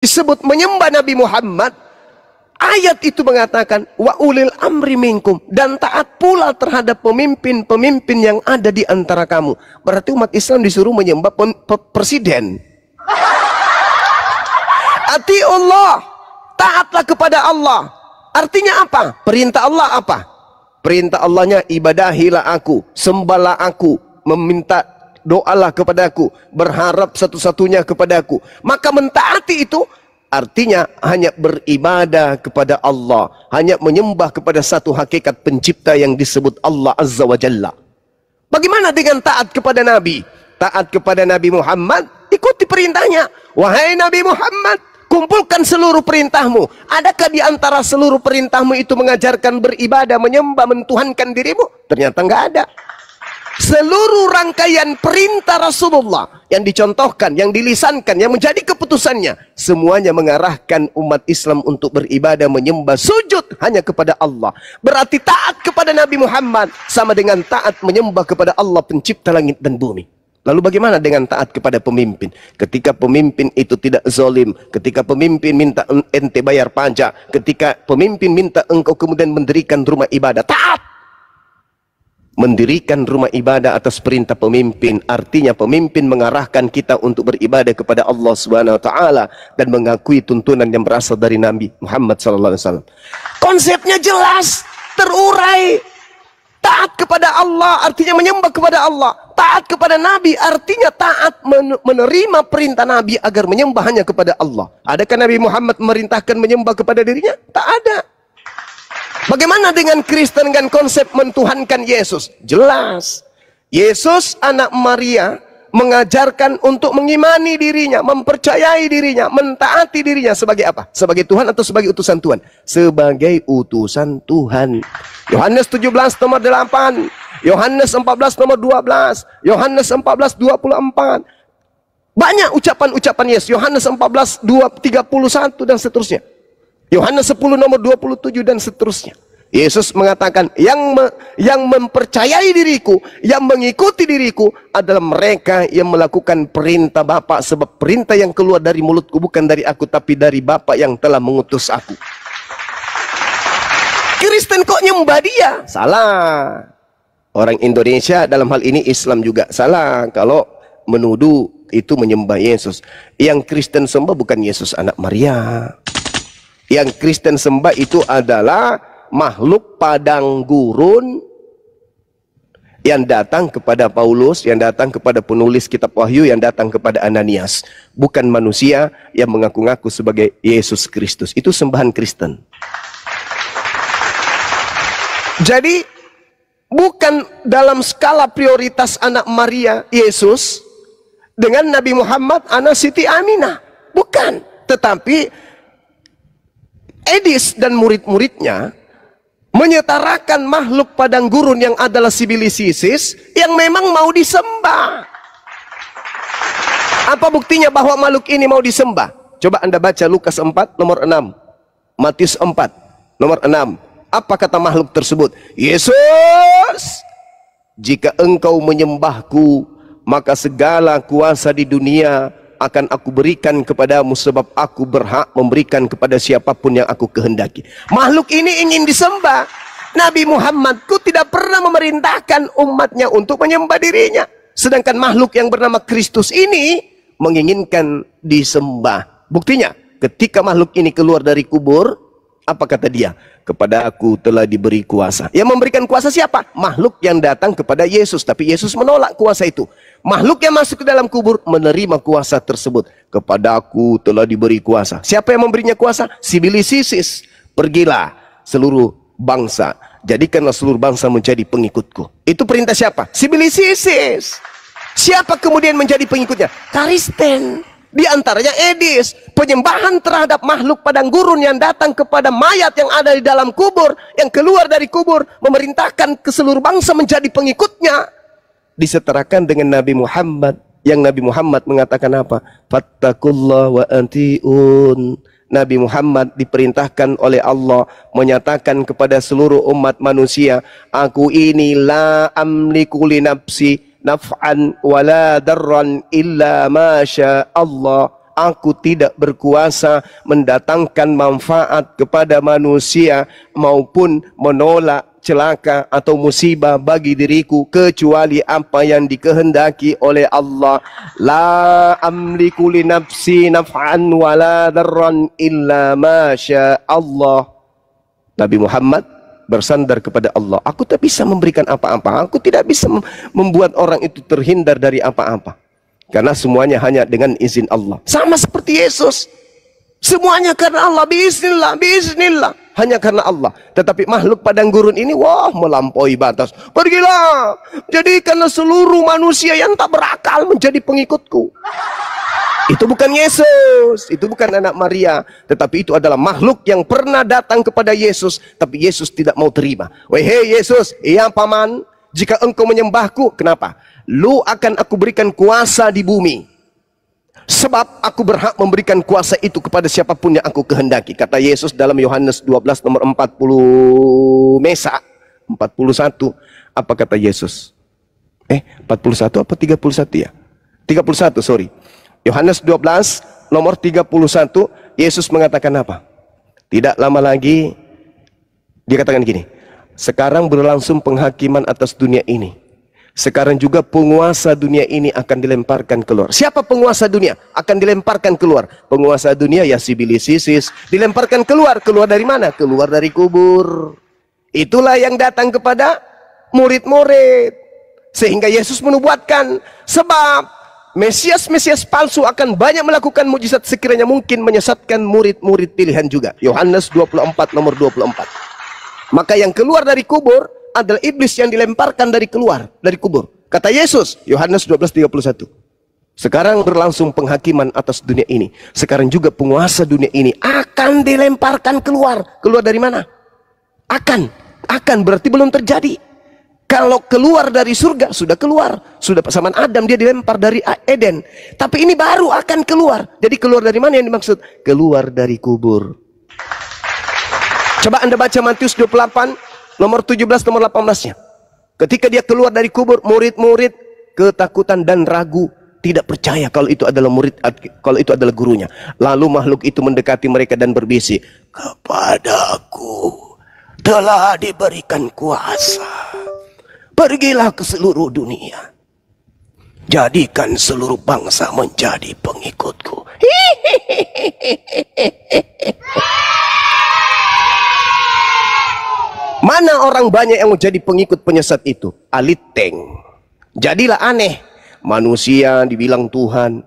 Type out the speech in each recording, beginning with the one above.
disebut menyembah Nabi Muhammad, ayat itu mengatakan wa ulil amri minkum, dan taat pula terhadap pemimpin-pemimpin yang ada di antara kamu. Berarti umat Islam disuruh menyembah presiden. Ati Allah, taatlah kepada Allah. Artinya apa? Perintah Allah apa? Perintah Allahnya ibadahilah aku, sembahlah aku, meminta doalah kepadaku, berharap satu-satunya kepadaku. Maka mentaati itu artinya hanya beribadah kepada Allah, hanya menyembah kepada satu hakikat pencipta yang disebut Allah Azza wa Jalla. Bagaimana dengan taat kepada Nabi? Taat kepada Nabi Muhammad, ikuti perintahnya. Wahai Nabi Muhammad, kumpulkan seluruh perintahmu. Adakah di antara seluruh perintahmu itu mengajarkan beribadah, menyembah, mentuhankan dirimu? Ternyata enggak ada. Seluruh rangkaian perintah Rasulullah yang dicontohkan, yang dilisankan, yang menjadi keputusannya, semuanya mengarahkan umat Islam untuk beribadah, menyembah, sujud hanya kepada Allah. Berarti taat kepada Nabi Muhammad sama dengan taat menyembah kepada Allah pencipta langit dan bumi. Lalu bagaimana dengan taat kepada pemimpin? Ketika pemimpin itu tidak zalim, ketika pemimpin minta ente bayar pajak, ketika pemimpin minta engkau kemudian mendirikan rumah ibadah, taat. Mendirikan rumah ibadah atas perintah pemimpin, artinya pemimpin mengarahkan kita untuk beribadah kepada Allah Subhanahu wa taala dan mengakui tuntunan yang berasal dari Nabi Muhammad sallallahu alaihi wasallam. Konsepnya jelas, terurai. Taat kepada Allah artinya menyembah kepada Allah. Taat kepada Nabi artinya taat menerima perintah Nabi agar menyembah hanya kepada Allah. Adakah Nabi Muhammad memerintahkan menyembah kepada dirinya? Tak ada. Bagaimana dengan Kristen dengan konsep mentuhankan Yesus? Jelas. Yesus anak Maria mengajarkan untuk mengimani dirinya, mempercayai dirinya, mentaati dirinya sebagai apa? Sebagai Tuhan atau sebagai utusan Tuhan? Sebagai utusan Tuhan. Yohanes 17 nomor 8, Yohanes 14 nomor 12, Yohanes 14 24. Banyak ucapan-ucapan Yesus. Yohanes 14 31 dan seterusnya. Yohanes 10 nomor 27 dan seterusnya. Yesus mengatakan, yang mempercayai diriku, yang mengikuti diriku adalah mereka yang melakukan perintah Bapa, sebab perintah yang keluar dari mulutku bukan dari aku, tapi dari Bapa yang telah mengutus aku. Kristen kok nyembah dia? Salah. Orang Indonesia dalam hal ini Islam juga salah kalau menuduh itu menyembah Yesus. Yang Kristen sembah bukan Yesus anak Maria. Yang Kristen sembah itu adalah makhluk padang gurun yang datang kepada Paulus, yang datang kepada penulis kitab Wahyu, yang datang kepada Ananias. Bukan manusia yang mengaku-ngaku sebagai Yesus Kristus. Itu sembahan Kristen. Jadi bukan dalam skala prioritas anak Maria Yesus dengan Nabi Muhammad anak Siti Aminah. Bukan. Tetapi Edis dan murid-muridnya menyetarakan makhluk padang gurun yang adalah sibilisisis yang memang mau disembah. Apa buktinya bahwa makhluk ini mau disembah? Coba Anda baca Lukas 4 nomor 6, Matius 4 nomor 6. Apa kata makhluk tersebut? Yesus, jika engkau menyembahku, maka segala kuasa di dunia akan aku berikan kepadamu, sebab aku berhak memberikan kepada siapapun yang aku kehendaki. Makhluk ini ingin disembah. Nabi Muhammadku tidak pernah memerintahkan umatnya untuk menyembah dirinya. Sedangkan makhluk yang bernama Kristus ini menginginkan disembah. Buktinya, ketika makhluk ini keluar dari kubur, apa kata dia? Kepada aku telah diberi kuasa. Yang memberikan kuasa siapa? Makhluk yang datang kepada Yesus. Tapi Yesus menolak kuasa itu. Makhluk yang masuk ke dalam kubur menerima kuasa tersebut. Kepada aku telah diberi kuasa. Siapa yang memberinya kuasa? Sibilisisis. Pergilah seluruh bangsa, jadikanlah seluruh bangsa menjadi pengikutku. Itu perintah siapa? Sibilisisis. Siapa kemudian menjadi pengikutnya? Kristen. Di antaranya Edis, penyembahan terhadap makhluk padang gurun yang datang kepada mayat yang ada di dalam kubur, yang keluar dari kubur, memerintahkan ke seluruh bangsa menjadi pengikutnya. Disetarakan dengan Nabi Muhammad, yang Nabi Muhammad mengatakan apa? Fattakullah wa anti'un. Nabi Muhammad diperintahkan oleh Allah menyatakan kepada seluruh umat manusia, aku ini la amliku li nafsi naf'an wala darran illa ma sya Allah. aku tidak berkuasa mendatangkan manfaat kepada manusia maupun menolak celaka atau musibah bagi diriku kecuali apa yang dikehendaki oleh Allah. La amliku li nafsi naf'an wala darran illa ma syaa Allah. Nabi Muhammad bersandar kepada Allah. Aku tak bisa memberikan apa-apa. Aku tidak bisa membuat orang itu terhindar dari apa-apa. Karena semuanya hanya dengan izin Allah. Sama seperti Yesus. Semuanya karena Allah. Bismillah, bismillah. Hanya karena Allah. Tetapi makhluk padang gurun ini, wah, melampaui batas. Pergilah, jadikanlah seluruh manusia yang tak berakal menjadi pengikutku. Itu bukan Yesus, itu bukan anak Maria, tetapi itu adalah makhluk yang pernah datang kepada Yesus, tapi Yesus tidak mau terima. Wahai Yesus, iya paman, jika engkau menyembahku, kenapa? Lu akan aku berikan kuasa di bumi. Sebab aku berhak memberikan kuasa itu kepada siapapun yang aku kehendaki. Kata Yesus dalam Yohanes 12 nomor 40 Mesa 41. Apa kata Yesus? 41 apa 31 ya? 31, sorry. Yohanes 12 nomor 31, Yesus mengatakan apa? Tidak lama lagi dia katakan gini, sekarang berlangsung penghakiman atas dunia ini. Sekarang juga penguasa dunia ini akan dilemparkan keluar. Siapa penguasa dunia? Akan dilemparkan keluar. Penguasa dunia ya si Bilisisis. Dilemparkan keluar. Keluar dari mana? Keluar dari kubur. Itulah yang datang kepada murid-murid. Sehingga Yesus menubuatkan. Sebab Mesias-Mesias palsu akan banyak melakukan mujizat sekiranya mungkin menyesatkan murid-murid pilihan juga. Yohanes 24 nomor 24. Maka yang keluar dari kubur adalah iblis yang dilemparkan dari kubur. Kata Yesus, Yohanes 12:31. Sekarang berlangsung penghakiman atas dunia ini. Sekarang juga penguasa dunia ini akan dilemparkan keluar. Keluar dari mana? Akan berarti belum terjadi. Kalau keluar dari surga, sudah keluar. Sudah zaman Adam dia dilempar dari Eden. Tapi ini baru akan keluar. Jadi keluar dari mana yang dimaksud? Keluar dari kubur. Coba Anda baca Matius 28 nomor 17 nomor 18-nya. Ketika dia keluar dari kubur, murid-murid ketakutan dan ragu, tidak percaya kalau itu adalah kalau itu adalah gurunya. Lalu makhluk itu mendekati mereka dan berbisik, "Kepadaku telah diberikan kuasa. Pergilah ke seluruh dunia. Jadikan seluruh bangsa menjadi pengikutku." Mana orang banyak yang menjadi pengikut penyesat itu? Aliteng. Jadilah aneh. Manusia dibilang Tuhan.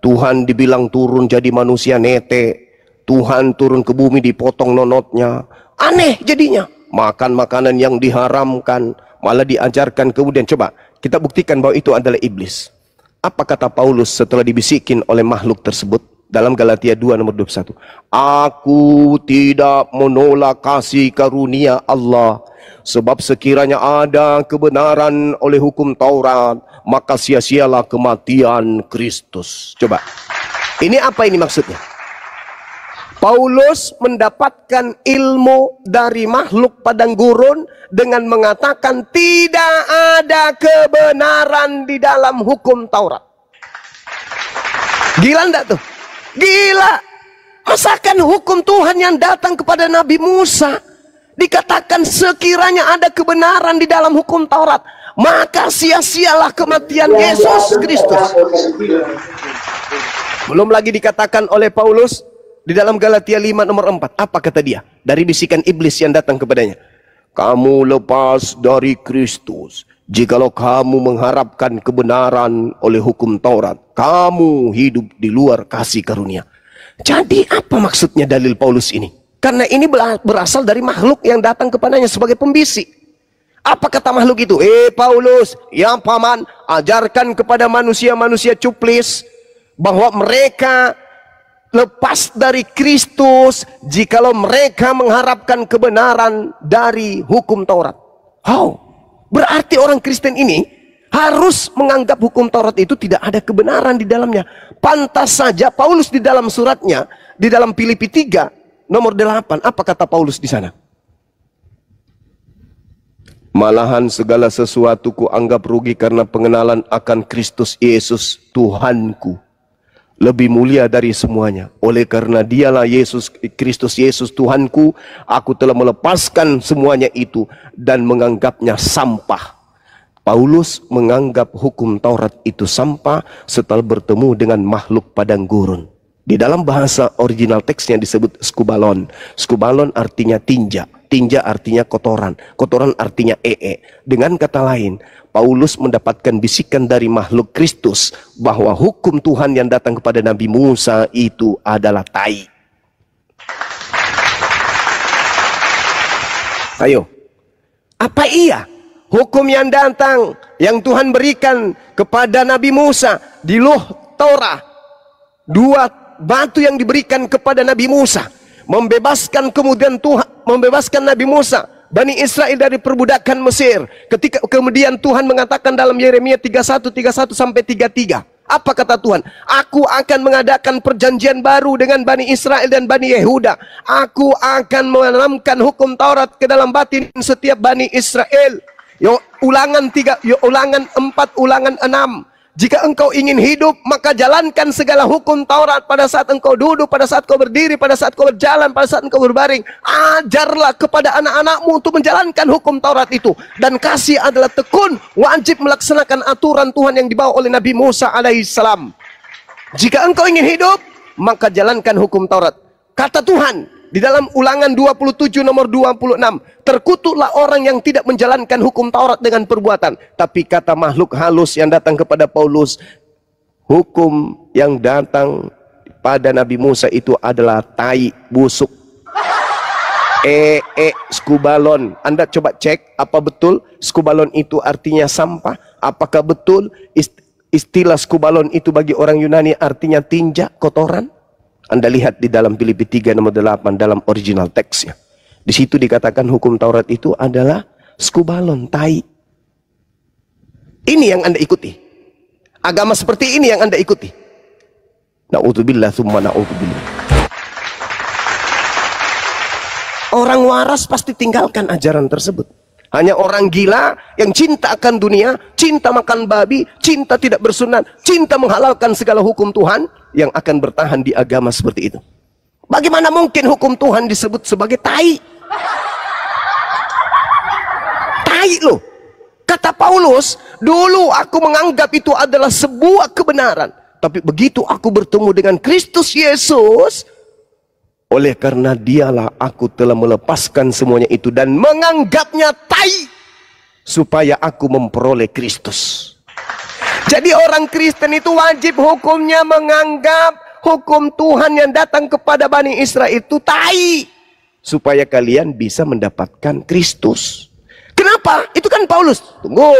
Tuhan dibilang turun jadi manusia nete. Tuhan turun ke bumi dipotong nonotnya. Aneh jadinya. Makan makanan yang diharamkan. Malah diajarkan kemudian. Coba kita buktikan bahwa itu adalah iblis. Apa kata Paulus setelah dibisikin oleh makhluk tersebut? Dalam Galatia 2 nomor 21. Aku tidak menolak kasih karunia Allah. Sebab sekiranya ada kebenaran oleh hukum Taurat, maka sia-sialah kematian Kristus. Coba. Ini apa ini maksudnya? Paulus mendapatkan ilmu dari makhluk padang gurun dengan mengatakan tidak ada kebenaran di dalam hukum Taurat. Gila enggak tuh? Gila. Masakan hukum Tuhan yang datang kepada Nabi Musa dikatakan sekiranya ada kebenaran di dalam hukum Taurat, maka sia-sialah kematian Yesus Kristus. Belum lagi dikatakan oleh Paulus di dalam Galatia 5 nomor 4. Apa kata dia? Dari bisikan iblis yang datang kepadanya. Kamu lepas dari Kristus jikalau kamu mengharapkan kebenaran oleh hukum Taurat. Kamu hidup di luar kasih karunia. Jadi apa maksudnya dalil Paulus ini? Karena ini berasal dari makhluk yang datang kepadanya sebagai pembisik. Apa kata makhluk itu? Paulus, ya paman, ajarkan kepada manusia-manusia cuplis bahwa mereka lepas dari Kristus jikalau mereka mengharapkan kebenaran dari hukum Taurat. Berarti orang Kristen ini harus menganggap hukum Taurat itu tidak ada kebenaran di dalamnya. Pantas saja Paulus di dalam suratnya, di dalam Filipi 3 nomor 8, apa kata Paulus di sana? Malahan segala sesuatu ku anggap rugi karena pengenalan akan Kristus Yesus Tuhanku. lebih mulia dari semuanya. Oleh karena dialah Yesus Kristus Yesus Tuhanku, aku telah melepaskan semuanya itu dan menganggapnya sampah. Paulus menganggap hukum Taurat itu sampah setelah bertemu dengan makhluk padang gurun. Di dalam bahasa original teksnya disebut skubalon. Skubalon artinya tinja. Tinja artinya kotoran. Kotoran artinya Dengan kata lain, Paulus mendapatkan bisikan dari makhluk Kristus bahwa hukum Tuhan yang datang kepada Nabi Musa itu adalah tai. Ayo, apa iya hukum yang datang yang Tuhan berikan kepada Nabi Musa di Loh Torah? Dua batu yang diberikan kepada Nabi Musa membebaskan Nabi Musa, Bani Israel dari perbudakan Mesir. Ketika kemudian Tuhan mengatakan dalam Yeremia 31 sampai 33, apa kata Tuhan? Aku akan mengadakan perjanjian baru dengan Bani Israel dan Bani Yehuda. Aku akan menanamkan hukum Taurat ke dalam batin setiap Bani Israel. Ulangan 4, Ulangan 6. Jika engkau ingin hidup, maka jalankan segala hukum Taurat pada saat engkau duduk, pada saat kau berdiri, pada saat kau berjalan, pada saat engkau berbaring. Ajarlah kepada anak-anakmu untuk menjalankan hukum Taurat itu. Dan kasih adalah tekun, wajib melaksanakan aturan Tuhan yang dibawa oleh Nabi Musa alaihissalam. Jika engkau ingin hidup, maka jalankan hukum Taurat. Kata Tuhan di dalam Ulangan 27 nomor 26, terkutuklah orang yang tidak menjalankan hukum Taurat dengan perbuatan. Tapi kata makhluk halus yang datang kepada Paulus, hukum yang datang pada Nabi Musa itu adalah tai, busuk. Skubalon. Anda coba cek apa betul skubalon itu artinya sampah? Apakah betul istilah skubalon itu bagi orang Yunani artinya tinja, kotoran? Anda lihat di dalam Filipi 3 nomor 8 dalam original teksnya. Di situ dikatakan hukum Taurat itu adalah skubalon, tai. Ini yang Anda ikuti. Agama seperti ini yang Anda ikuti. Na'udzubillah tsumma na'udzubillah. Orang waras pasti tinggalkan ajaran tersebut. Hanya orang gila yang cinta akan dunia, cinta makan babi, cinta tidak bersunat, cinta menghalalkan segala hukum Tuhan yang akan bertahan di agama seperti itu. Bagaimana mungkin hukum Tuhan disebut sebagai tai? Tai loh. Kata Paulus, dulu aku menganggap itu adalah sebuah kebenaran. Tapi begitu aku bertemu dengan Kristus Yesus, oleh karena dialah aku telah melepaskan semuanya itu dan menganggapnya tai, supaya aku memperoleh Kristus. Jadi orang Kristen itu wajib hukumnya menganggap hukum Tuhan yang datang kepada Bani Israel itu tai, supaya kalian bisa mendapatkan Kristus. Kenapa? Itu kan Paulus. Tunggu.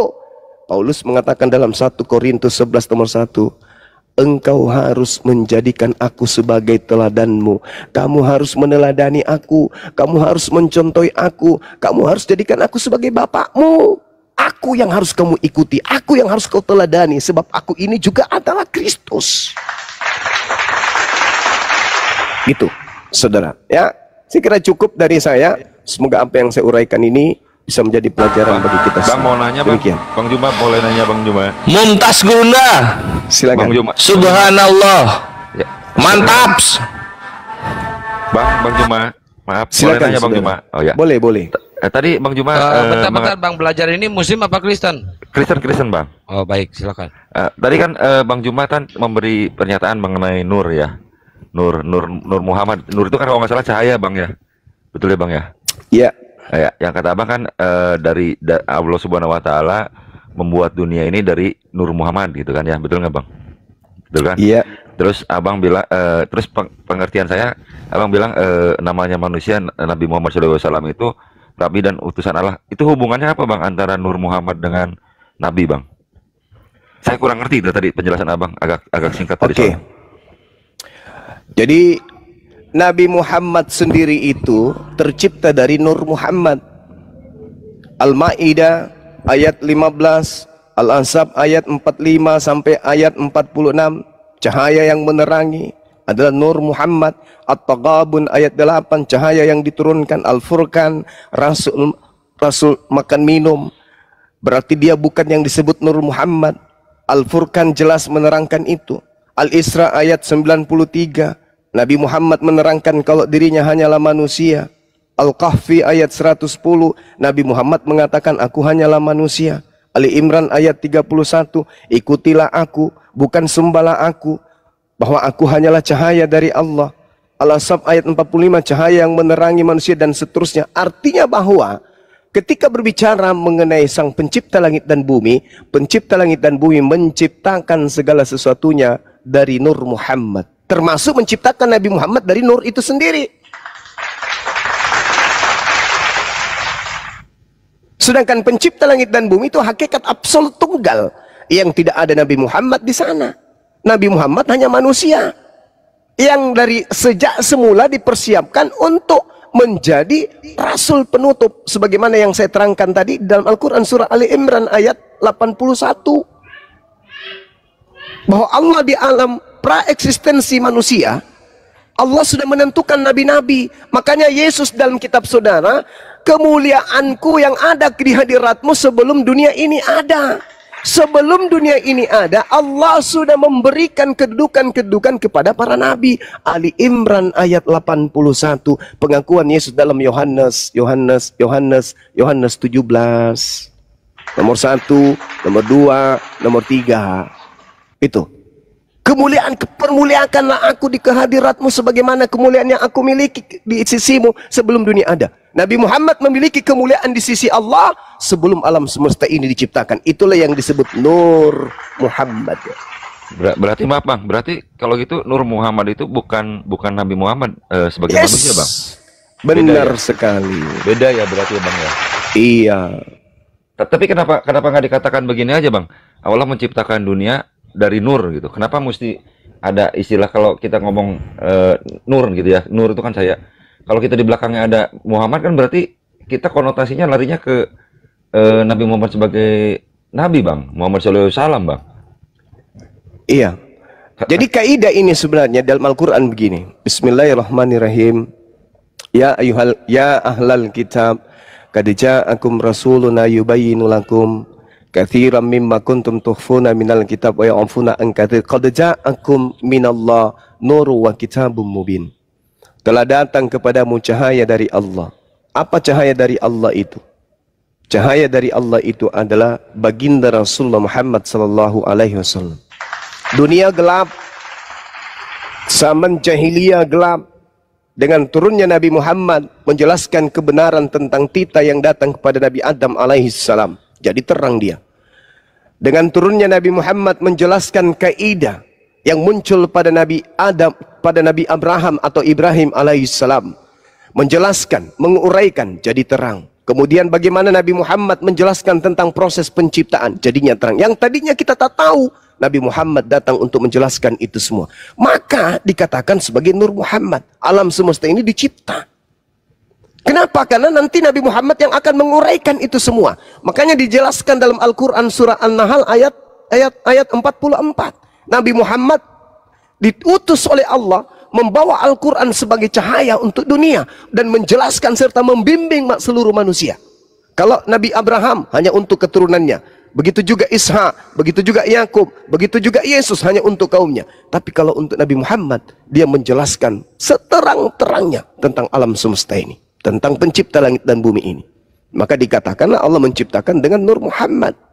Paulus mengatakan dalam 1 Korintus 11 nomor 1, engkau harus menjadikan aku sebagai teladanmu. Kamu harus meneladani aku. Kamu harus mencontohi aku. Kamu harus jadikan aku sebagai bapakmu. Aku yang harus kamu ikuti. Aku yang harus kau teladani. Sebab aku ini juga adalah Kristus. Gitu, saudara. Ya, saya kira cukup dari saya. Semoga apa yang saya uraikan ini bisa menjadi pelajaran bagi kita semua. Bang mau nanya, Bang. Demikian. Bang Juma boleh nanya, Bang Juma. Mumtaz Guna. Silakan. Bang Juma. Subhanallah. Ya. Mantap. Bang Juma. Maaf, Silakan, boleh nanya Bang saudara. Juma. Oh ya. Boleh, boleh. Tadi Bang Juma Bentar, Bang, belajar ini Muslim apa Kristen? Kristen Bang. Oh baik, silakan. Tadi kan Bang Juma kan memberi pernyataan mengenai nur ya. Nur Muhammad. Nur itu kan kalau nggak salah cahaya, Bang ya. Betul ya, Bang ya? Iya. Ya, yang kata Abang kan dari Allah Subhanahu wa taala membuat dunia ini dari Nur Muhammad gitu kan ya. Betul nggak, Bang? Betul kan? Iya. Terus Abang bilang terus pengertian saya, Abang bilang namanya manusia Nabi Muhammad SAW itu Nabi dan utusan Allah. Itu hubungannya apa, Bang, antara Nur Muhammad dengan Nabi, Bang? Saya kurang ngerti itu tadi penjelasan Abang, agak singkat tadi. Oke. Jadi Nabi Muhammad sendiri itu tercipta dari Nur Muhammad. Al-Maidah ayat 15, Al-Ansab ayat 45 sampai ayat 46. Cahaya yang menerangi adalah Nur Muhammad. At-Taghabun ayat 8, cahaya yang diturunkan. Al-Furqan, Rasul makan minum. Berarti dia bukan yang disebut Nur Muhammad. Al-Furqan jelas menerangkan itu. Al-Isra ayat 93, Nabi Muhammad menerangkan kalau dirinya hanyalah manusia. Al-Kahfi ayat 110, Nabi Muhammad mengatakan aku hanyalah manusia. Ali Imran ayat 31, ikutilah aku, bukan sembahlah aku, bahwa aku hanyalah cahaya dari Allah. Al-Asab ayat 45, cahaya yang menerangi manusia, dan seterusnya. Artinya bahwa ketika berbicara mengenai sang pencipta langit dan bumi, pencipta langit dan bumi menciptakan segala sesuatunya dari nur Muhammad, termasuk menciptakan Nabi Muhammad dari nur itu sendiri. Sedangkan pencipta langit dan bumi itu hakikat absolut tunggal, yang tidak ada Nabi Muhammad di sana. Nabi Muhammad hanya manusia yang dari sejak semula dipersiapkan untuk menjadi rasul penutup, sebagaimana yang saya terangkan tadi dalam Al-Quran surah Ali Imran ayat 81, bahwa Allah di alam praeksistensi manusia, Allah sudah menentukan nabi-nabi. Makanya Yesus dalam kitab saudara, kemuliaanku yang ada di hadiratmu sebelum dunia ini ada. Sebelum dunia ini ada, Allah sudah memberikan kedudukan-kedudukan kepada para nabi. Ali Imran ayat 81, pengakuan Yesus dalam Yohanes 17. Nomor 1, nomor 2, nomor 3. Itu. Kemuliaan, permuliakanlah aku di kehadiratmu sebagaimana kemuliaan yang aku miliki di sisimu sebelum dunia ada. Nabi Muhammad memiliki kemuliaan di sisi Allah sebelum alam semesta ini diciptakan. Itulah yang disebut Nur Muhammad. Berarti maaf bang, berarti kalau gitu Nur Muhammad itu bukan Nabi Muhammad sebagai manusia bang? Benar ya? Sekali. Beda ya berarti ya bang ya? Iya. Tapi kenapa nggak dikatakan begini aja bang? Allah menciptakan dunia dari nur gitu. Kenapa mesti ada istilah kalau kita ngomong nur gitu ya? Nur itu kan saya. Kalau kita di belakangnya ada Muhammad kan berarti kita konotasinya larinya ke Nabi Muhammad sebagai nabi bang, Muhammad SAW bang. Iya. Jadi kaidah ini sebenarnya dalam Al-Quran begini. Bismillahirrahmanirrahim. Ya ahlal kitab, qad ja'akum rasuluna yubayyinu lakum katsiran mimma kuntum tukhfuna minal kitab wa ya'funa an katsir. Qad ja'akum minallah nurun wa kitabun mubin. Telah datang kepadamu cahaya dari Allah. Apa cahaya dari Allah itu? Cahaya dari Allah itu adalah baginda Rasulullah Muhammad sallallahu alaihi wasallam. Dunia gelap, zaman jahiliyah gelap. Dengan turunnya Nabi Muhammad menjelaskan kebenaran tentang tita yang datang kepada Nabi Adam alaihi salam. Jadi terang dia. Dengan turunnya Nabi Muhammad menjelaskan kaidah yang muncul pada Nabi Adam, pada Nabi Abraham atau Ibrahim alaihissalam, menjelaskan, menguraikan, jadi terang. Kemudian bagaimana Nabi Muhammad menjelaskan tentang proses penciptaan, jadinya terang. Yang tadinya kita tak tahu, Nabi Muhammad datang untuk menjelaskan itu semua. Maka dikatakan sebagai Nur Muhammad. Alam semesta ini dicipta. Kenapa? Karena nanti Nabi Muhammad yang akan menguraikan itu semua. Makanya dijelaskan dalam Al-Quran surah An-Nahl ayat 44. Nabi Muhammad diutus oleh Allah membawa Al-Quran sebagai cahaya untuk dunia dan menjelaskan serta membimbing seluruh manusia. Kalau Nabi Abraham hanya untuk keturunannya, begitu juga Ishak, begitu juga Yakub, begitu juga Yesus hanya untuk kaumnya. Tapi kalau untuk Nabi Muhammad, dia menjelaskan seterang-terangnya tentang alam semesta ini, tentang pencipta langit dan bumi ini. Maka dikatakanlah Allah menciptakan dengan Nur Muhammad.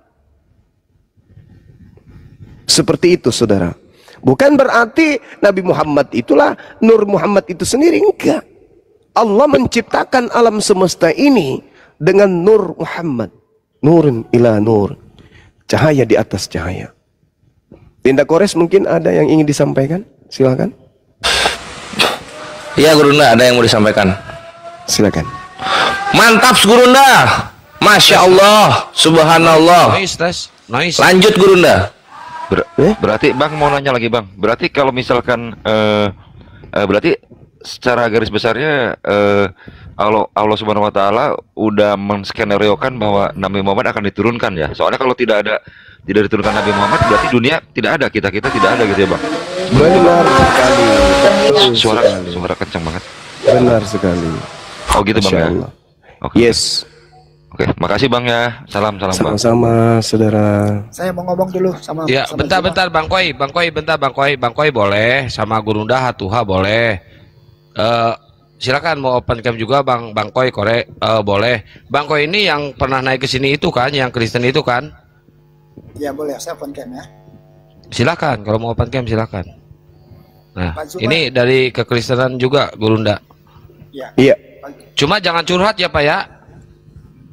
Seperti itu saudara. Bukan berarti Nabi Muhammad itulah Nur Muhammad itu sendiri, enggak. Allah menciptakan alam semesta ini dengan Nur Muhammad. Nurun ila nur, cahaya di atas cahaya. Tindak Kores mungkin ada yang ingin disampaikan, silakan. Iya Gurunda, ada yang mau disampaikan. Silakan. Mantap Gurunda, Masya Allah, Subhanallah. Nice. Lanjut Gurunda. Berarti bang mau nanya lagi bang. Berarti kalau misalkan berarti secara garis besarnya Allah Subhanahu Wa Taala udah menskenariokan bahwa Nabi Muhammad akan diturunkan ya. Soalnya kalau tidak diturunkan Nabi Muhammad berarti dunia tidak ada, kita tidak ada gitu ya bang. Benar sekali. Suara kencang banget. Benar sekali. Oh gitu bang ya. Okay. Yes. Oke, makasih Bang ya. Salam Bang. Sama-sama, saudara. Saya mau ngomong dulu sama Ya, sama bentar Bang Koi, bentar Bang Koi boleh, sama Gurunda Hatuha boleh. Silakan mau open cam juga Bang Koi boleh. Bang Koi ini yang pernah naik ke sini itu kan, yang Kristen itu kan? Ya boleh, saya open cam ya. Silakan kalau mau open cam silakan. Nah, Pak Zuma. ini dari kekristenan juga Gurunda. Ya. Iya. Cuma jangan curhat ya Pak ya.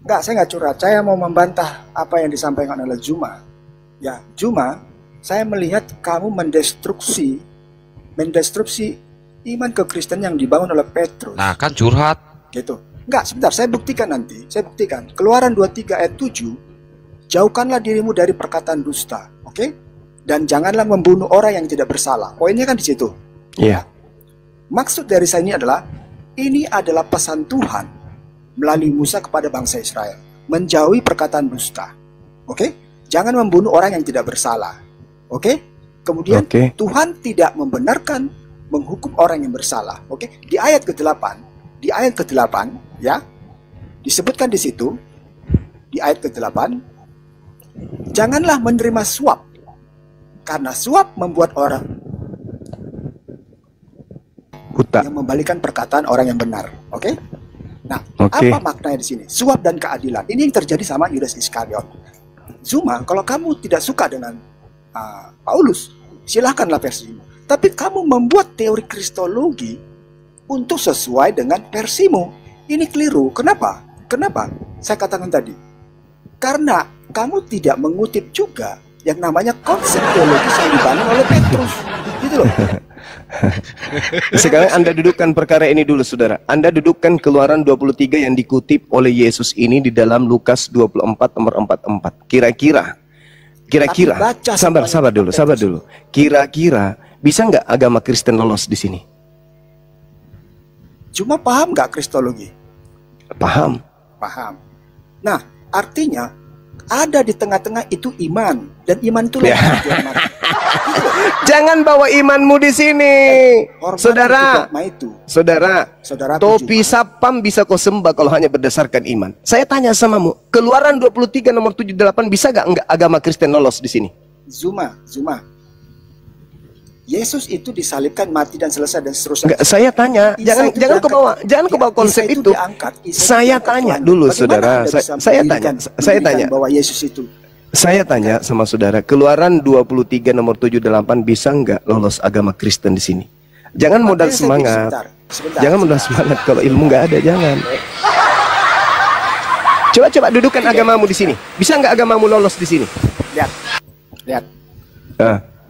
Enggak, saya nggak curhat. Saya mau membantah apa yang disampaikan oleh Zuma. Ya, Zuma, saya melihat kamu mendestruksi iman kekristenan yang dibangun oleh Petrus. Nah, kan curhat. Gitu. Enggak, sebentar, saya buktikan nanti. Saya buktikan. Keluaran 23 ayat 7, jauhkanlah dirimu dari perkataan dusta, oke? Dan janganlah membunuh orang yang tidak bersalah. Poinnya kan di situ. Iya. Maksud dari saya ini adalah pesan Tuhan melalui Musa kepada bangsa Israel, menjauhi perkataan dusta. Oke? Jangan membunuh orang yang tidak bersalah. Oke? Kemudian Tuhan tidak membenarkan menghukum orang yang bersalah. Oke? Di ayat ke-8 ya, disebutkan di situ di ayat ke-8, janganlah menerima suap, karena suap membuat orang Buta. yang membalikan perkataan orang yang benar. Oke? Nah, apa maknanya di sini? Suap dan keadilan. Ini yang terjadi sama Yudas Iskariot. Zuma, kalau kamu tidak suka dengan Paulus, silahkanlah versimu. Tapi kamu membuat teori kristologi untuk sesuai dengan versimu. Ini keliru. Kenapa? Saya katakan tadi. Karena kamu tidak mengutip juga yang namanya konsep teologis yang dibangun oleh Petrus. Gitu loh. Sekarang Anda dudukkan perkara ini dulu, saudara. Anda dudukkan Keluaran 23 yang dikutip oleh Yesus ini di dalam Lukas 24 nomor 44. Kira-kira sabar dulu. Kira-kira bisa nggak agama Kristen lolos di sini? Cuma paham nggak kristologi? Paham. Nah, artinya ada di tengah-tengah itu iman, dan iman itu Jangan bawa imanmu di sini, saudara. Topi sapam bisa kau sembah kalau hanya berdasarkan iman. Saya tanya samamu, Keluaran 23 nomor 78 bisa nggak agama Kristen lolos di sini? Zuma. Yesus itu disalibkan, mati dan selesai dan seterusnya. Enggak, saya tanya, jangan kau bawa konsep itu. Saya tanya dulu, saudara. Saya tanya bahwa Yesus itu. Saya tanya sama saudara, Keluaran 23 nomor 78 bisa nggak lolos agama Kristen di sini? Jangan modal semangat. Jangan modal semangat kalau ilmu nggak ada, jangan. Coba dudukkan agamamu di sini. Bisa nggak agamamu lolos di sini? Lihat.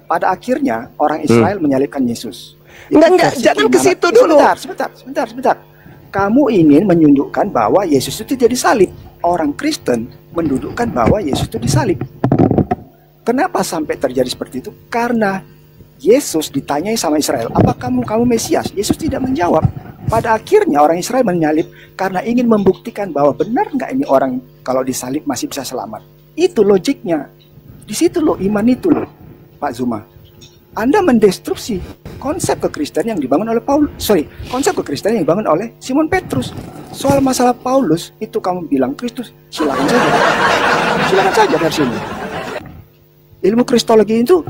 Pada akhirnya orang Israel menyalibkan Yesus. Enggak, jangan ke situ dulu. Sebentar. Kamu ingin menunjukkan bahwa Yesus itu tidak disalib. Orang Kristen mendudukkan bahwa Yesus itu disalib. Kenapa sampai terjadi seperti itu? Karena Yesus ditanyai sama Israel, apa kamu Mesias? Yesus tidak menjawab. Pada akhirnya orang Israel menyalib karena ingin membuktikan bahwa benar nggak ini orang kalau disalib masih bisa selamat. Itu logiknya. Di situ loh iman itu loh, Pak Zuma. Anda mendestruksi konsep kekristenan yang dibangun oleh konsep kekristenan yang dibangun oleh Simon Petrus. Soal masalah Paulus itu kamu bilang Kristus, silakan saja dari sini. Ilmu kristologi itu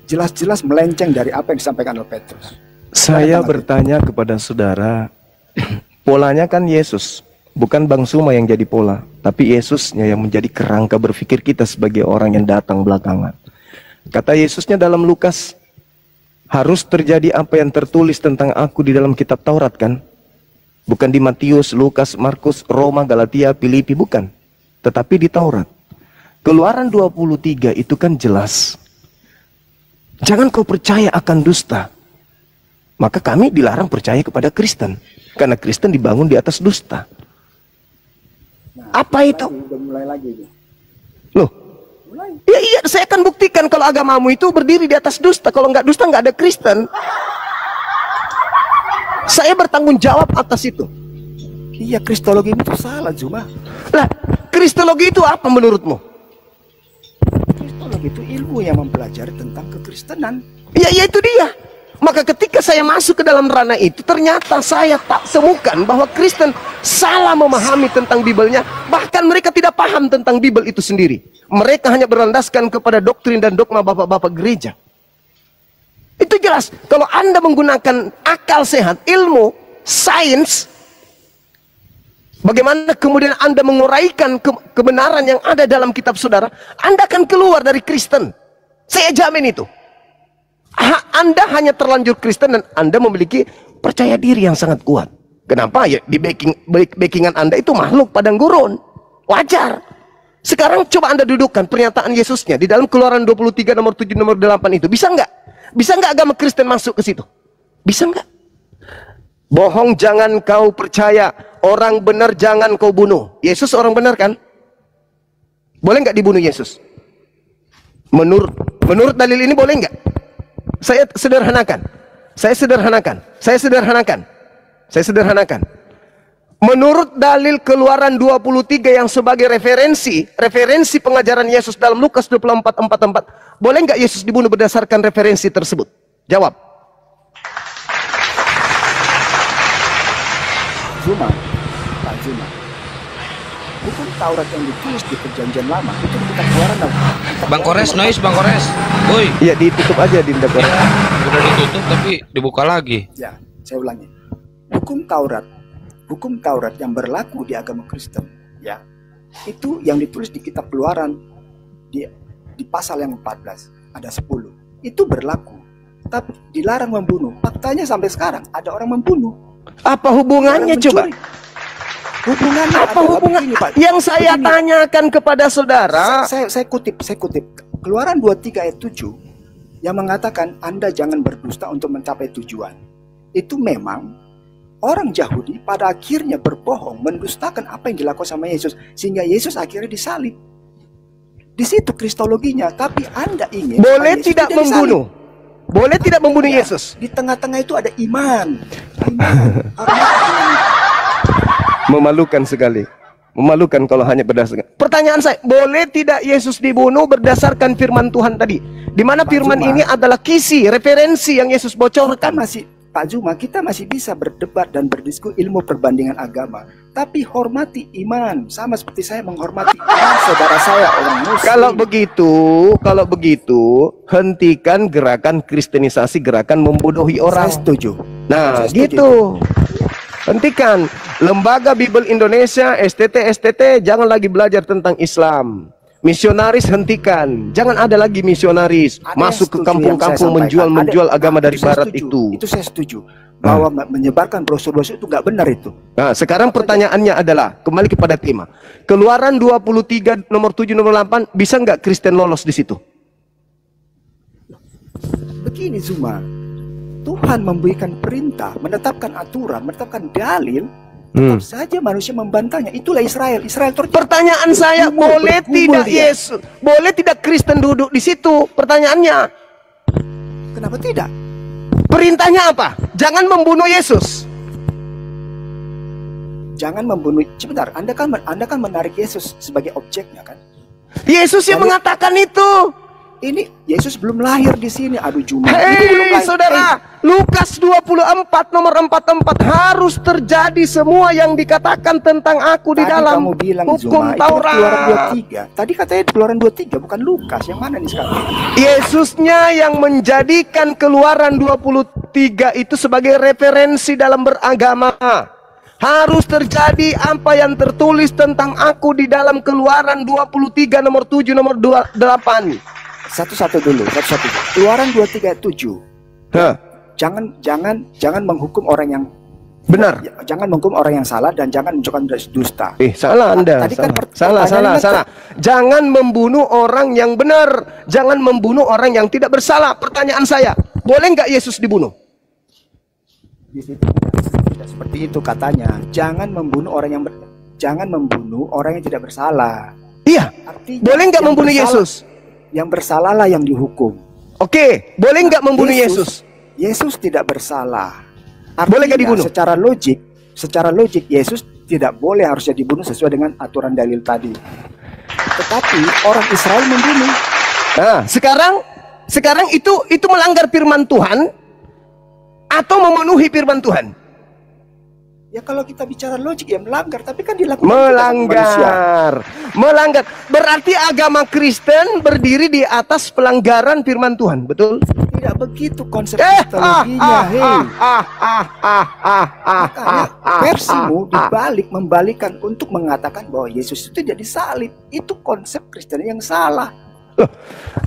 jelas-jelas melenceng dari apa yang disampaikan oleh Petrus. Saya bertanya kepada saudara, polanya kan Yesus, bukan Bang Suma yang jadi pola, tapi Yesusnya yang menjadi kerangka berpikir kita sebagai orang yang datang belakangan. Kata Yesusnya dalam Lukas, harus terjadi apa yang tertulis tentang aku di dalam kitab Taurat kan? Bukan di Matius, Lukas, Markus, Roma, Galatia, Filipi, bukan. Tetapi di Taurat. Keluaran 23 itu kan jelas. Jangan kau percaya akan dusta. Maka kami dilarang percaya kepada Kristen. Karena Kristen dibangun di atas dusta. Apa itu? Mulai lagi. Loh. Iya, saya akan buktikan kalau agamamu itu berdiri di atas dusta. Kalau nggak dusta, nggak ada Kristen. Saya bertanggung jawab atas itu. Iya, kristologi itu salah, Zuma. Lah, kristologi itu apa menurutmu? Kristologi itu ilmu yang mempelajari tentang kekristenan. Ya itu dia. Maka ketika saya masuk ke dalam ranah itu, ternyata saya tak temukan bahwa Kristen salah memahami tentang Bibelnya. Bahkan mereka tidak paham tentang Bibel itu sendiri. Mereka hanya berlandaskan kepada doktrin dan dogma bapak-bapak gereja. Itu jelas. Kalau Anda menggunakan akal sehat, ilmu, sains, bagaimana kemudian Anda menguraikan kebenaran yang ada dalam kitab saudara, Anda akan keluar dari Kristen. Saya jamin itu. Anda hanya terlanjur Kristen dan Anda memiliki percaya diri yang sangat kuat. Kenapa? Ya di backingan Anda itu makhluk padang gurun. Wajar. Sekarang coba Anda dudukkan pernyataan Yesusnya di dalam Keluaran 23 nomor 7 nomor 8 itu. Bisa nggak? Bisa nggak agama Kristen masuk ke situ? Bisa nggak? Bohong jangan kau percaya, orang benar jangan kau bunuh. Yesus orang benar kan? Boleh nggak dibunuh Yesus? Menurut dalil ini boleh nggak? Saya sederhanakan. Menurut dalil Keluaran 23 yang sebagai referensi pengajaran Yesus dalam Lukas 24:44, boleh nggak Yesus dibunuh berdasarkan referensi tersebut? Jawab. Pak Zuma, hukum Taurat yang ditulis di Perjanjian Lama itu kita Keluaran Bang Kores, noise Bang Kores. Woi. Iya, ditutup aja Dinda Kores. Ya, udah ditutup tapi dibuka lagi. Ya, saya ulangi. Hukum Taurat yang berlaku di agama Kristen, ya, itu yang ditulis di kitab Keluaran di pasal yang 14 ada 10. Itu berlaku. Tapi dilarang membunuh. Faktanya sampai sekarang ada orang membunuh. Apa hubungannya coba? Hubungannya apa hubungan? Begini, Pak. Yang saya tanyakan kepada saudara, saya kutip Keluaran 23 ayat 7 yang mengatakan Anda jangan berdusta untuk mencapai tujuan. Itu memang orang Yahudi pada akhirnya berbohong, mendustakan apa yang dilakukan sama Yesus, sehingga Yesus akhirnya disalib. Di situ kristologinya. Tapi Anda ingin boleh tidak membunuh, boleh tidak membunuh Yesus. Di tengah-tengah itu ada iman. Memalukan sekali. Memalukan kalau hanya berdasarkan. Pertanyaan saya, boleh tidak Yesus dibunuh berdasarkan firman Tuhan tadi? Di mana firman ini adalah kisi, referensi yang Yesus bocorkan. Pak Zuma, kita masih bisa berdebat dan berdiskusi ilmu perbandingan agama, tapi hormati iman, sama seperti saya menghormati iman saudara saya orang Muslim. Kalau begitu, hentikan gerakan kristenisasi, gerakan membodohi orang. Saya setuju. Nah, gitu. Hentikan. Lembaga Bible Indonesia, STT, jangan lagi belajar tentang Islam. Misionaris hentikan. Jangan ada lagi misionaris masuk ke kampung-kampung menjual agama dari barat itu. Itu saya setuju. Bahwa menyebarkan brosur-brosur itu nggak benar itu. Nah, sekarang pertanyaannya adalah, kembali kepada tema. Keluaran 23 nomor 7 nomor 8, bisa nggak Kristen lolos di situ? Begini Zuma, Tuhan memberikan perintah, menetapkan aturan, menetapkan dalil. Tetap saja manusia membantahnya. Itulah Israel. Pertanyaan saya, boleh tidak Yesus, boleh tidak Kristen duduk di situ? Pertanyaannya, kenapa tidak? Perintahnya apa? Jangan membunuh Yesus. Jangan membunuh. Sebentar, Anda kan menarik Yesus sebagai objeknya kan? Yesus yang mengatakan itu. Ini Yesus belum lahir di sini. Aduh Juma. Hei saudara, Lukas 24 nomor 44, harus terjadi semua yang dikatakan tentang aku di dalam kamu bilang, hukum Zuma, Taurat. Keluaran 23. Tadi katanya Keluaran 23, bukan Lukas. Yang mana nih sekarang? Yesusnya yang menjadikan Keluaran 23 itu sebagai referensi dalam beragama. Harus terjadi apa yang tertulis tentang aku di dalam Keluaran 23 nomor 7 nomor 28. Satu-satu dulu. Keluaran 23 ayat 7. Jangan menghukum orang yang benar. Jangan menghukum orang yang salah dan jangan menunjukkan dusta. Salah Anda. Tadi salah. Jangan membunuh orang yang benar. Jangan membunuh orang yang tidak bersalah. Pertanyaan saya, boleh nggak Yesus dibunuh? Di situ tidak seperti itu katanya. Jangan membunuh orang yang tidak bersalah. Iya. Artinya, boleh nggak membunuh Yesus? Yang bersalahlah yang dihukum. Oke, boleh nggak membunuh Yesus? Yesus tidak bersalah. Artinya, boleh nggak dibunuh? Secara logik Yesus tidak boleh harusnya dibunuh sesuai dengan aturan dalil tadi. Tetapi orang Israel membunuh. Nah, sekarang itu melanggar firman Tuhan. atau memenuhi firman Tuhan? Ya kalau kita bicara logik ya melanggar, tapi kan dilakukan kita sama manusia. Melanggar. Berarti agama Kristen berdiri di atas pelanggaran firman Tuhan, betul? Tidak begitu konsep kristologinya. Makanya versimu dibalik, membalikan untuk mengatakan bahwa Yesus itu jadi salib. Itu konsep Kristen yang salah. Loh,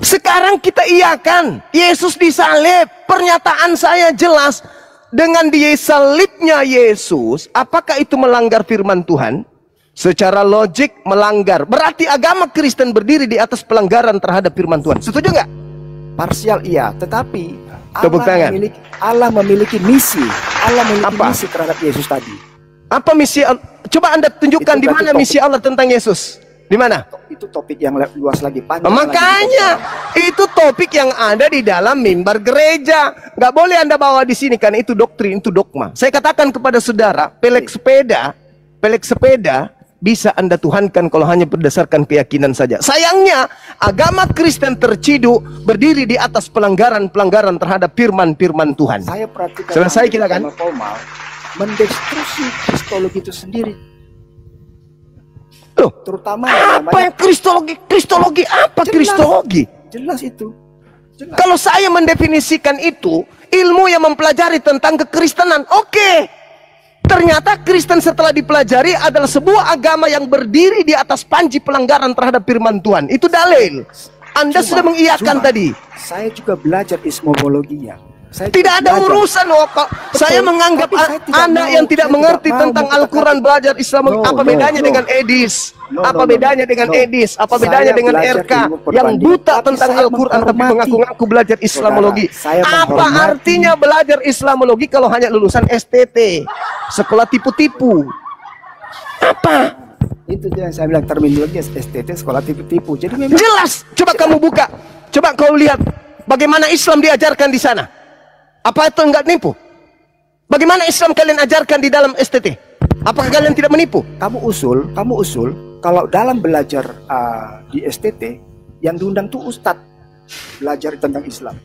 sekarang kita iakan Yesus disalib. Pernyataan saya jelas. Dengan disalibnya Yesus, apakah itu melanggar firman Tuhan? Secara logik melanggar. Berarti agama Kristen berdiri di atas pelanggaran terhadap firman Tuhan. Setuju nggak? Parsial iya, tetapi Tepuk tangan. Allah memiliki misi. Allah memiliki misi terhadap Yesus tadi. Apa misi? Coba Anda tunjukkan di mana misi Allah tentang Yesus. Di mana? Itu topik yang luas lagi, panjang. Makanya itu topik yang ada di dalam mimbar gereja. Nggak boleh Anda bawa di sini karena itu doktrin, itu dogma. Saya katakan kepada saudara, pelek sepeda bisa Anda tuhankan kalau hanya berdasarkan keyakinan saja. Sayangnya agama Kristen terciduk berdiri di atas pelanggaran-pelanggaran terhadap firman-firman Tuhan. Saya perhatikan. Selesai kita kan? Mendestruksi kristologi itu sendiri. Loh, terutama apa yang kristologi? Kristologi apa? Jelas, kristologi? Jelas itu. Jelas. Kalau saya mendefinisikan itu ilmu yang mempelajari tentang kekristenan, oke. Ternyata Kristen setelah dipelajari adalah sebuah agama yang berdiri di atas panji pelanggaran terhadap firman Tuhan. Itu dalil. Anda sudah mengiyakan tadi. Saya juga belajar ismologinya. Tidak ada urusan kok. Saya menganggap anak yang tidak mengerti tentang Al-Quran belajar Islam. Apa bedanya dengan Edis? Apa bedanya dengan Edis? Apa bedanya dengan RK yang buta tentang Al-Quran tapi mengaku-ngaku belajar Islamologi? Apa artinya belajar Islamologi kalau hanya lulusan STT, sekolah tipu-tipu? Apa? Itu yang saya bilang, terminologi STT, sekolah tipu-tipu. Jadi memang jelas. Coba kamu buka. Coba kau lihat bagaimana Islam diajarkan di sana. Apa itu enggak nipu? Bagaimana Islam kalian ajarkan di dalam STT? Apakah kalian tidak menipu? Kamu usul kalau dalam belajar di STT yang diundang tuh ustadz belajar tentang Islam.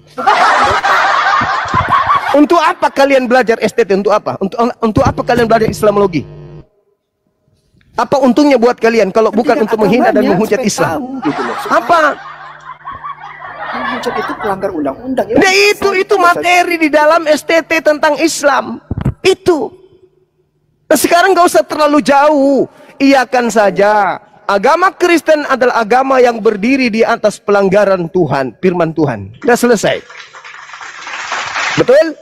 Untuk apa kalian belajar STT? Untuk apa? Untuk apa kalian belajar Islamologi? Apa untungnya buat kalian kalau bukan untuk menghina dan menghujat Islam? Gitu loh. Apa? Menghujat itu pelanggar undang-undang. Nah, itu materi di dalam STT tentang Islam. Itu. Nah, sekarang gak usah terlalu jauh. Iakan saja. Agama Kristen adalah agama yang berdiri di atas pelanggaran Tuhan, firman Tuhan. Sudah selesai. Betul?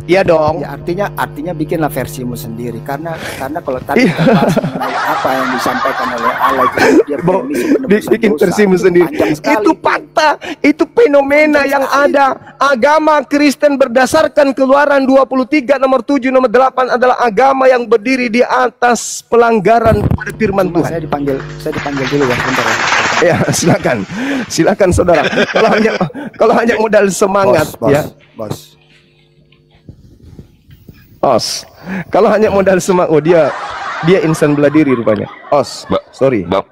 Iya dong. Ya, artinya bikinlah versimu sendiri karena kalau tadi kita bahas mengenai apa yang disampaikan oleh Allah itu dia bikin versimu sendiri. Itu fakta, itu fenomena yang ada. Agama Kristen berdasarkan Keluaran 23 nomor 7 nomor 8 adalah agama yang berdiri di atas pelanggaran pada firman Tuhan. Saya dipanggil dulu ya, sebentar ya. Ya, silakan saudara. Kalau hanya modal semangat Os, kalau hanya modal semangat, dia insan bela diri rupanya. Os, sorry. Bang,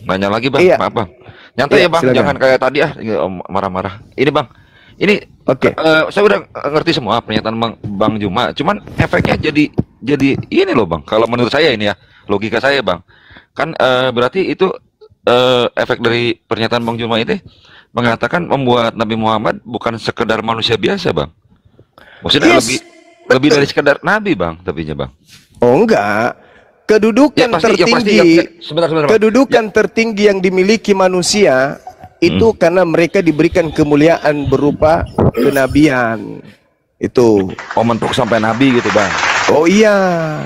nanya lagi bang, iya. maaf bang. Nyantai ya bang, silakan. jangan kayak tadi marah-marah. Ini bang, ini oke. Saya udah ngerti semua pernyataan bang Juma. Cuman efeknya jadi ini loh bang. Kalau menurut saya ini ya, logika saya bang, kan berarti itu efek dari pernyataan bang Juma itu mengatakan membuat Nabi Muhammad bukan sekedar manusia biasa bang. Maksudnya lebih dari sekedar nabi bang, tapinya bang. Oh enggak, kedudukan tertinggi yang dimiliki manusia itu karena mereka diberikan kemuliaan berupa kenabian. Itu mentok sampai nabi gitu bang. Oh iya.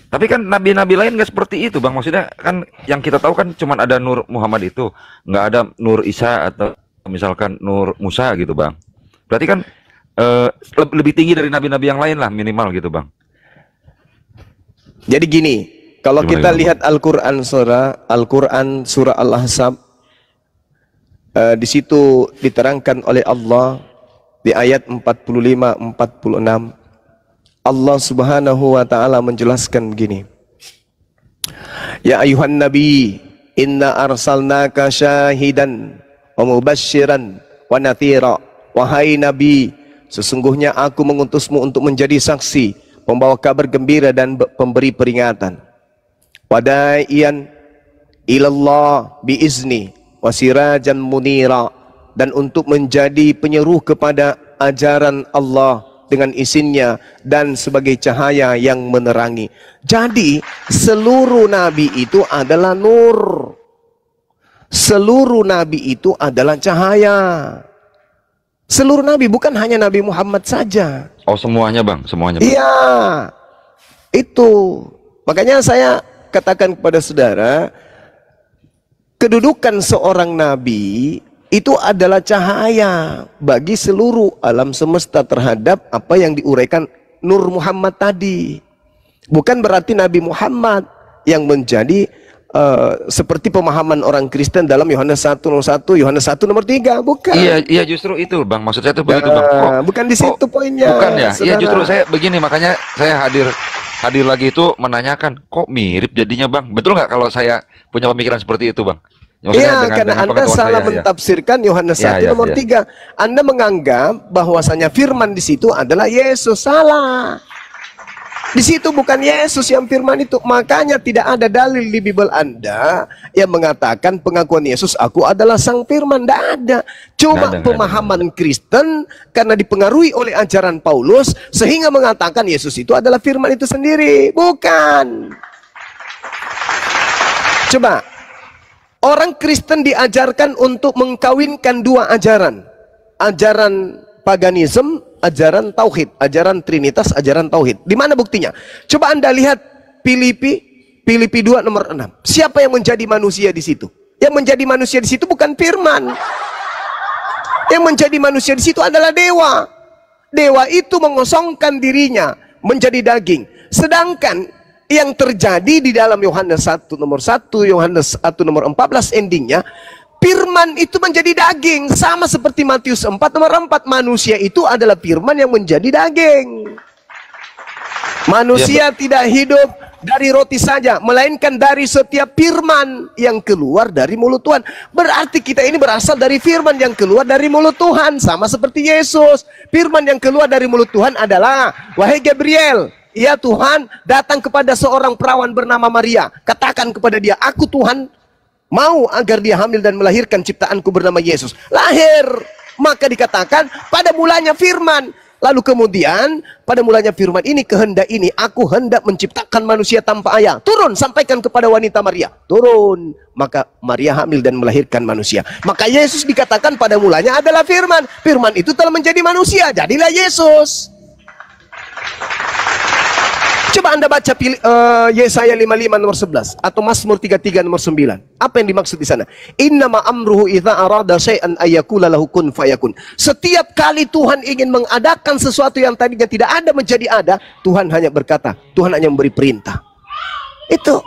Tapi kan nabi-nabi lain nggak seperti itu bang. Maksudnya kan yang kita tahu kan cuma ada Nur Muhammad itu, nggak ada Nur Isa atau misalkan Nur Musa gitu bang. Berarti kan lebih tinggi dari nabi-nabi yang lain lah minimal gitu bang. Jadi gini, kalau kita lihat Al-Quran surah Al-Ahzab, di situ diterangkan oleh Allah di ayat 45-46, Allah Subhanahu wa taala menjelaskan begini. Ya ayuhan nabi, inna arsalnaka syahidan wa mubasysyiran wa nathira Wahai Nabi, sesungguhnya aku mengutusmu untuk menjadi saksi, pembawa kabar gembira dan pemberi peringatan. Wadaiyan ilallah biizni wasirajan munira, dan untuk menjadi penyeru kepada ajaran Allah dengan izinnya dan sebagai cahaya yang menerangi. Jadi seluruh nabi itu adalah nur. Seluruh nabi itu adalah cahaya. Seluruh nabi, bukan hanya Nabi Muhammad saja. Oh, semuanya Bang, semuanya Bang. Iya, itu. Makanya saya katakan kepada saudara, kedudukan seorang nabi itu adalah cahaya bagi seluruh alam semesta terhadap apa yang diuraikan Nur Muhammad tadi. Bukan berarti Nabi Muhammad yang menjadi seperti pemahaman orang Kristen dalam Yohanes 1:1, Yohanes 1:3, bukan. Iya justru itu Bang, maksud saya itu begitu Bang. Bukan di situ poinnya. Bukan ya. Saudara. Iya justru saya begini, makanya saya hadir lagi itu menanyakan, kok mirip jadinya Bang? Betul nggak kalau saya punya pemikiran seperti itu Bang? Iya, karena Anda salah mentafsirkan Yohanes 1:3. Anda menganggap bahwasanya firman di situ adalah Yesus. Salah. Di situ bukan Yesus yang firman itu. Makanya tidak ada dalil di Bible Anda yang mengatakan pengakuan Yesus, aku adalah sang firman. Tidak ada. Cuma pemahaman Kristen karena dipengaruhi oleh ajaran Paulus sehingga mengatakan Yesus itu adalah firman itu sendiri. Bukan. Coba, orang Kristen diajarkan untuk mengkawinkan dua ajaran. Ajaran paganisme, ajaran tauhid, ajaran trinitas, ajaran tauhid. Di mana buktinya? Coba Anda lihat Filipi 2:6. Siapa yang menjadi manusia di situ? Yang menjadi manusia di situ bukan firman. Yang menjadi manusia di situ adalah dewa. Dewa itu mengosongkan dirinya menjadi daging. Sedangkan yang terjadi di dalam Yohanes 1:1, Yohanes 1:14 endingnya, firman itu menjadi daging. Sama seperti Matius 4:4, manusia itu adalah firman yang menjadi daging. Manusia tidak hidup dari roti saja, melainkan dari setiap firman yang keluar dari mulut Tuhan. Berarti kita ini berasal dari firman yang keluar dari mulut Tuhan. Sama seperti Yesus, firman yang keluar dari mulut Tuhan adalah, wahai Gabriel, ya Tuhan datang kepada seorang perawan bernama Maria, katakan kepada dia, aku Tuhan mau agar dia hamil dan melahirkan ciptaanku bernama Yesus. Lahir. Maka dikatakan pada mulanya firman. Lalu kemudian pada mulanya firman ini, kehendak ini, aku hendak menciptakan manusia tanpa ayah. Turun, sampaikan kepada wanita Maria. Turun. Maka Maria hamil dan melahirkan manusia. Maka Yesus dikatakan pada mulanya adalah firman. Firman itu telah menjadi manusia. Jadilah Yesus. Coba Anda baca Yesaya 55:11 atau Mazmur 33:9. Apa yang dimaksud di sana? Innama amruhu idza arada syai'an ayyakula lahu kun fayakun. Setiap kali Tuhan ingin mengadakan sesuatu yang tadinya tidak ada menjadi ada, Tuhan hanya berkata, Tuhan hanya memberi perintah. Itu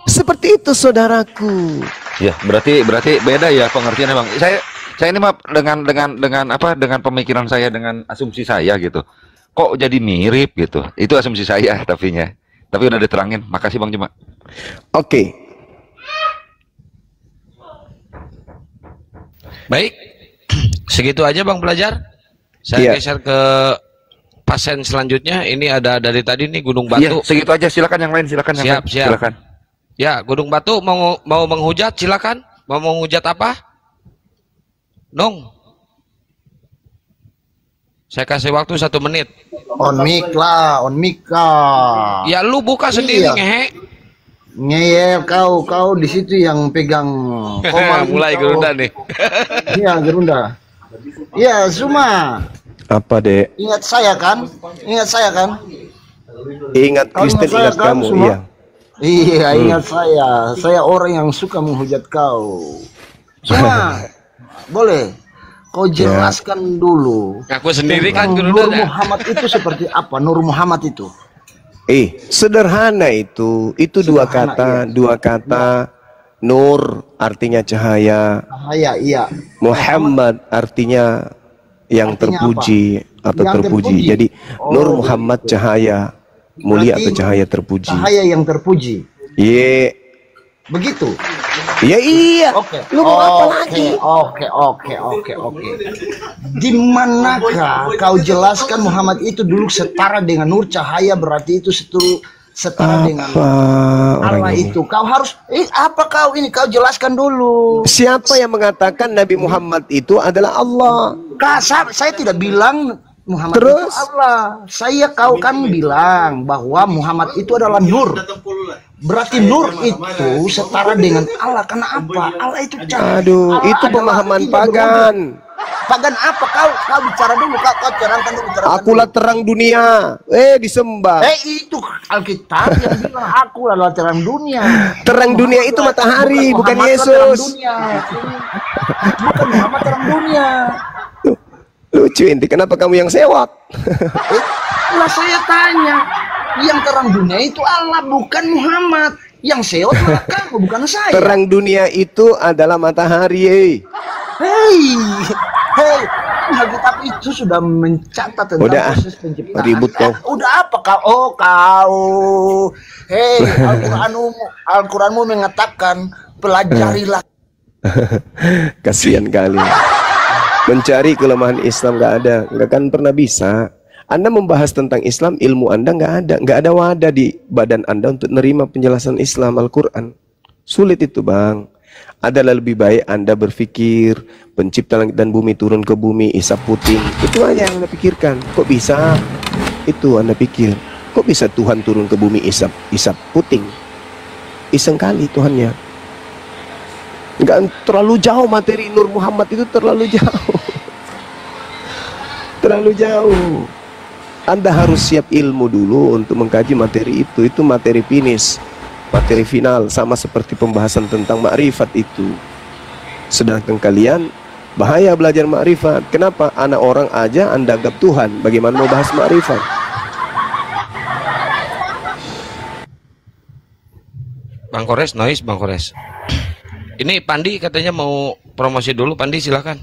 seperti itu saudaraku. Ya, berarti beda ya pengertiannya Bang. Saya ini mah dengan pemikiran saya, dengan asumsi saya gitu. Kok jadi mirip gitu? Itu asumsi saya tapi udah diterangin. Makasih Bang Juma. Oke. Baik. Segitu aja Bang Pelajar. Saya geser ke pasien selanjutnya. Ini ada dari tadi nih Gunung Batu. Iya, segitu aja. Silakan yang lain, silakan yang lain. Siap. Silakan. Ya, Gunung Batu mau menghujat, silakan. Mau menghujat apa? Nong. Saya kasih waktu 1 menit. On mic lah. Ya lu buka sendiri ngehe. Ngeyel kau di situ yang pegang komal. Mulai Gerunda nih. Iya Gerunda. Iya Zuma. Apa dek? Ingat saya kan? Ingat Kristen, ingat kan, kamu. Zuma? Iya. Iya ingat saya. Saya orang yang suka menghujat kau. Zuma. Boleh. Kau jelaskan dulu. Aku sendiri kan Nur Muhammad itu seperti apa? Nur Muhammad itu. Sederhana itu dua kata. Nur artinya cahaya. Cahaya, iya. Muhammad artinya yang terpuji atau terpuji. Jadi Nur Muhammad cahaya mulia atau cahaya terpuji. Cahaya yang terpuji. Ye. Begitu. Ya iya. Oke. Lu mau apa lagi? Oke. Di manakah kau jelaskan Muhammad itu dulu setara dengan nur cahaya, berarti itu setara dengan Allah itu. Kau harus apa kau ini kau jelaskan dulu. Siapa yang mengatakan Nabi Muhammad itu adalah Allah? Saya tidak bilang Muhammad Terus? itu Allah. Kau kan bilang bahwa Muhammad itu adalah nur. Berarti nur itu setara dengan Allah. Karena apa? Allah itu cahaya. Aduh, Allah itu adalah pemahaman ini pagan. Pagan apa? Kau bicara dulu. Kau terangkan dulu. Akulah terang dunia. Disembah. Itu Alkitab yang bilang aku adalah terang dunia. Terang dunia itu matahari, bukan Muhammad Yesus. terang dunia. Bukan Muhammad terang dunia. Lucu inti, kenapa kamu yang sewak? Lah saya tanya, yang terang dunia itu Allah bukan Muhammad. Yang sewak malah kamu, bukan saya. Terang dunia itu adalah matahari. Hei, Alkitab itu sudah mencatat tentang proses penciptaan. Ribut kau. Udah apa kau? Oh kau. Hei, Al-Quranmu mengatakan pelajarilah. Kasihan kali. Mencari kelemahan Islam nggak akan pernah bisa. Anda membahas tentang Islam, ilmu Anda nggak ada wadah di badan Anda untuk menerima penjelasan Islam Al-Quran. Sulit itu bang. Adalah lebih baik Anda berpikir pencipta langit dan bumi turun ke bumi, isap puting. Itu aja yang Anda pikirkan. Kok bisa? Itu Anda pikir. Kok bisa Tuhan turun ke bumi isap puting? Iseng kali Tuhannya. Enggak terlalu jauh materi Nur Muhammad itu, terlalu jauh. Terlalu jauh. Anda harus siap ilmu dulu untuk mengkaji materi itu. Itu materi finish, materi final, sama seperti pembahasan tentang makrifat itu. Sedangkan kalian bahaya belajar makrifat. Kenapa? Anak orang aja Anda anggap Tuhan, bagaimana mau bahas makrifat? Bang Kores, noise Bang Kores. Ini Pandi katanya mau promosi dulu. Pandi silakan.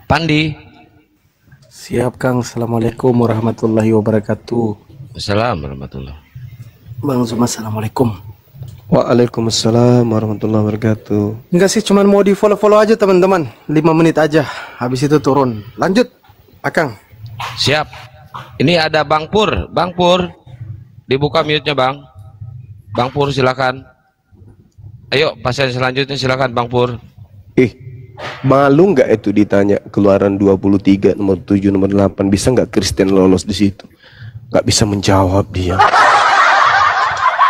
Pandi. Siap Kang. Assalamualaikum warahmatullahi wabarakatuh. Assalamualaikum warahmatullahi. Bang Zuma, assalamualaikum. Waalaikumsalam warahmatullahi wabarakatuh. Enggak sih, cuman mau di follow aja teman-teman. 5 menit aja. Habis itu turun. Lanjut, Akang. Siap. Ini ada Bang Pur. Bang Pur, dibuka mute-nya Bang. Bang Pur silakan. Ayo pasien selanjutnya silakan Bang Pur. Malu nggak itu ditanya Keluaran 23 nomor 7 nomor 8 bisa nggak Kristen lolos di situ? Nggak bisa menjawab dia.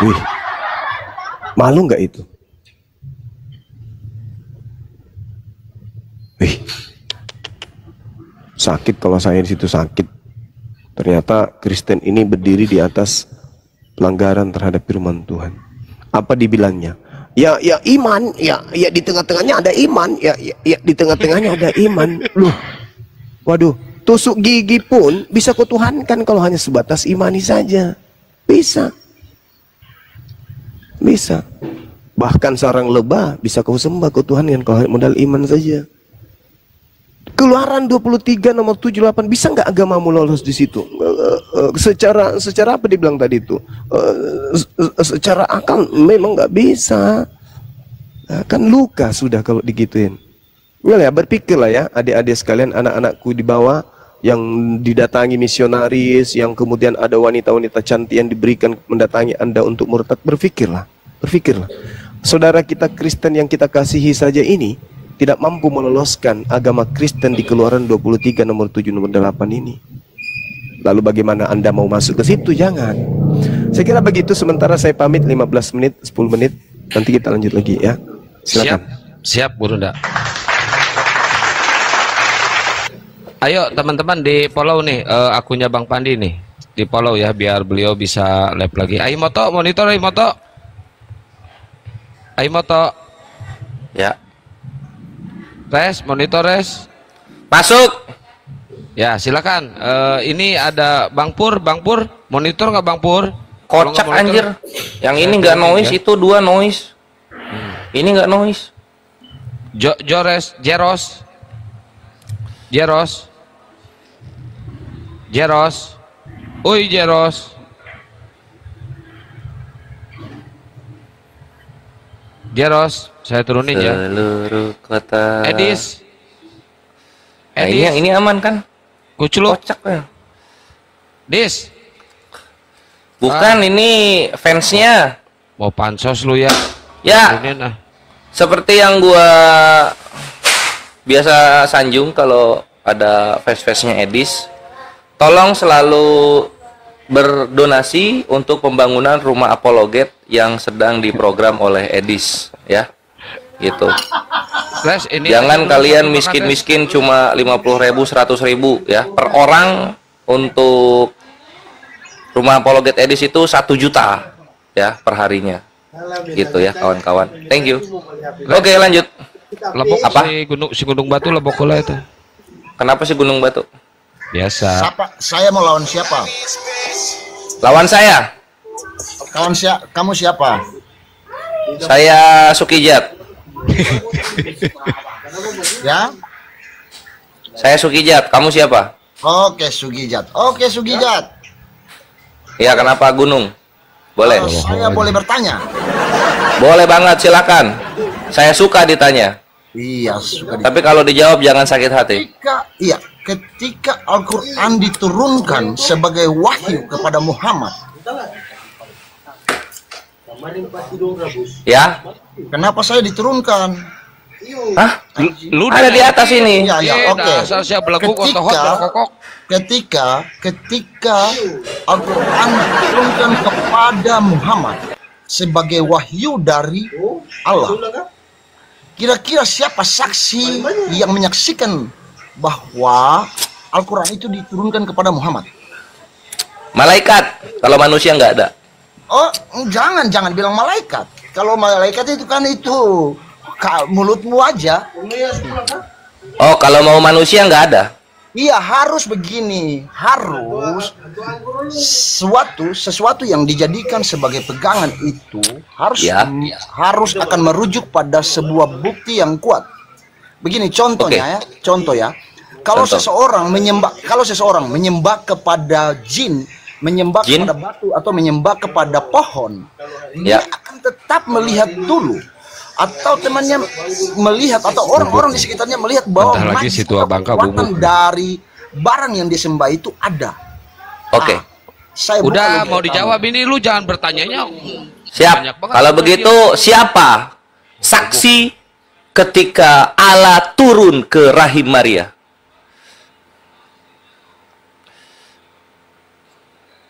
Wih, malu nggak itu? Wih, sakit kalau saya di situ sakit. Ternyata Kristen ini berdiri di atas pelanggaran terhadap firman Tuhan. Apa dibilangnya? Ya iman, ya di tengah-tengahnya ada iman, ya di tengah-tengahnya ada iman. Loh, waduh, tusuk gigi pun bisa kau tuhankan kalau hanya sebatas imani saja. Bisa. Bahkan sarang lebah bisa kau sembah, kau tuhankan kalau hanya modal iman saja. Keluaran 23 nomor 78 bisa nggak agamamu lolos di situ? Secara apa dibilang tadi itu? Secara akal memang nggak bisa. Kan luka sudah kalau digituin. Ya berpikirlah ya adik-adik sekalian, anak-anakku di bawah yang didatangi misionaris, yang kemudian ada wanita-wanita cantik yang diberikan mendatangi Anda untuk murtad. Berpikirlah. Saudara kita Kristen yang kita kasihi saja ini tidak mampu meloloskan agama Kristen di Keluaran 23 nomor 7 nomor 8 ini. Lalu bagaimana Anda mau masuk ke situ? Jangan. Saya kira begitu, sementara saya pamit 15 menit, 10 menit. Nanti kita lanjut lagi ya. Silakan. Siap Gurunda. Ayo teman-teman di follow nih akunnya Bang Pandi nih. Di follow ya biar beliau bisa live lagi. Ayo moto, monitor ayo moto. Ayo moto. Ya. Res, monitor res. Masuk. Ya silakan. Ini ada Bang Pur, monitor nggak Bang Pur? Kocak anjir. Yang ini nggak noise, itu 2 noise. Ini nggak noise. Jeros. Oi Jeros. Jeros, saya turunin ya. Seluruh kota. Edis. Nah, ini aman kan? Kuculuk. Kocak ya. Dis. Bukan, ini fansnya. Mau pansos lu ya? Ya. Turunin, ah. Seperti yang gua biasa sanjung kalau ada fans-fansnya Edis, tolong selalu berdonasi untuk pembangunan rumah apologet yang sedang diprogram oleh Edis, ya. Gitu. Flash, ini Jangan kalian miskin-miskin cuma 50.000, 100.000 ya per orang. Untuk rumah apologet Edis itu 1 juta ya per harinya. Gitu ya kawan-kawan. Thank you. Oke, lanjut. Lebok Apa? si gunung batu lebok kula itu. Kenapa sih Gunung Batu? Biasa. Saya mau lawan siapa? Lawan saya. Kamu siapa? Saya Sukijat. Ya? Saya Sukijat. Kamu siapa? Oke, Sugijat. Ya, kenapa gunung? Boleh. Saya boleh bertanya? Boleh banget, silakan. Saya suka ditanya. Iya, suka. Tapi kalau dijawab jangan sakit hati. Ketika Al-Quran diturunkan sebagai wahyu kepada Muhammad, Ya? kenapa saya diturunkan? Hah? Lu Ada di atas ini. Ya, oke. Asal siap belakuk otohot berkokok. Ketika Al-Quran diturunkan kepada Muhammad sebagai wahyu dari Allah, kira-kira siapa saksi yang menyaksikan bahwa Al-Quran itu diturunkan kepada Muhammad? Malaikat. Kalau manusia nggak ada. Oh, jangan bilang malaikat. Kalau malaikat itu kan itu mulutmu aja. Oh, kalau mau manusia nggak ada. Iya, harus begini. Harus sesuatu yang dijadikan sebagai pegangan itu harus Ya. harus akan merujuk pada sebuah bukti yang kuat. Begini contohnya ya. Contoh ya. Kalau seseorang menyembah kepada jin, menyembah kepada batu atau menyembah kepada pohon, dia akan tetap melihat dulu, atau temannya melihat, atau orang-orang di sekitarnya melihat bahwa Lagi situ Bangka kekuatan dari barang yang disembah itu ada. Oke. Saya Udah bukan mau lebih dijawab ini, lu jangan bertanyanya. Siap. Kalau begitu siapa saksi ketika Allah turun ke rahim Maria?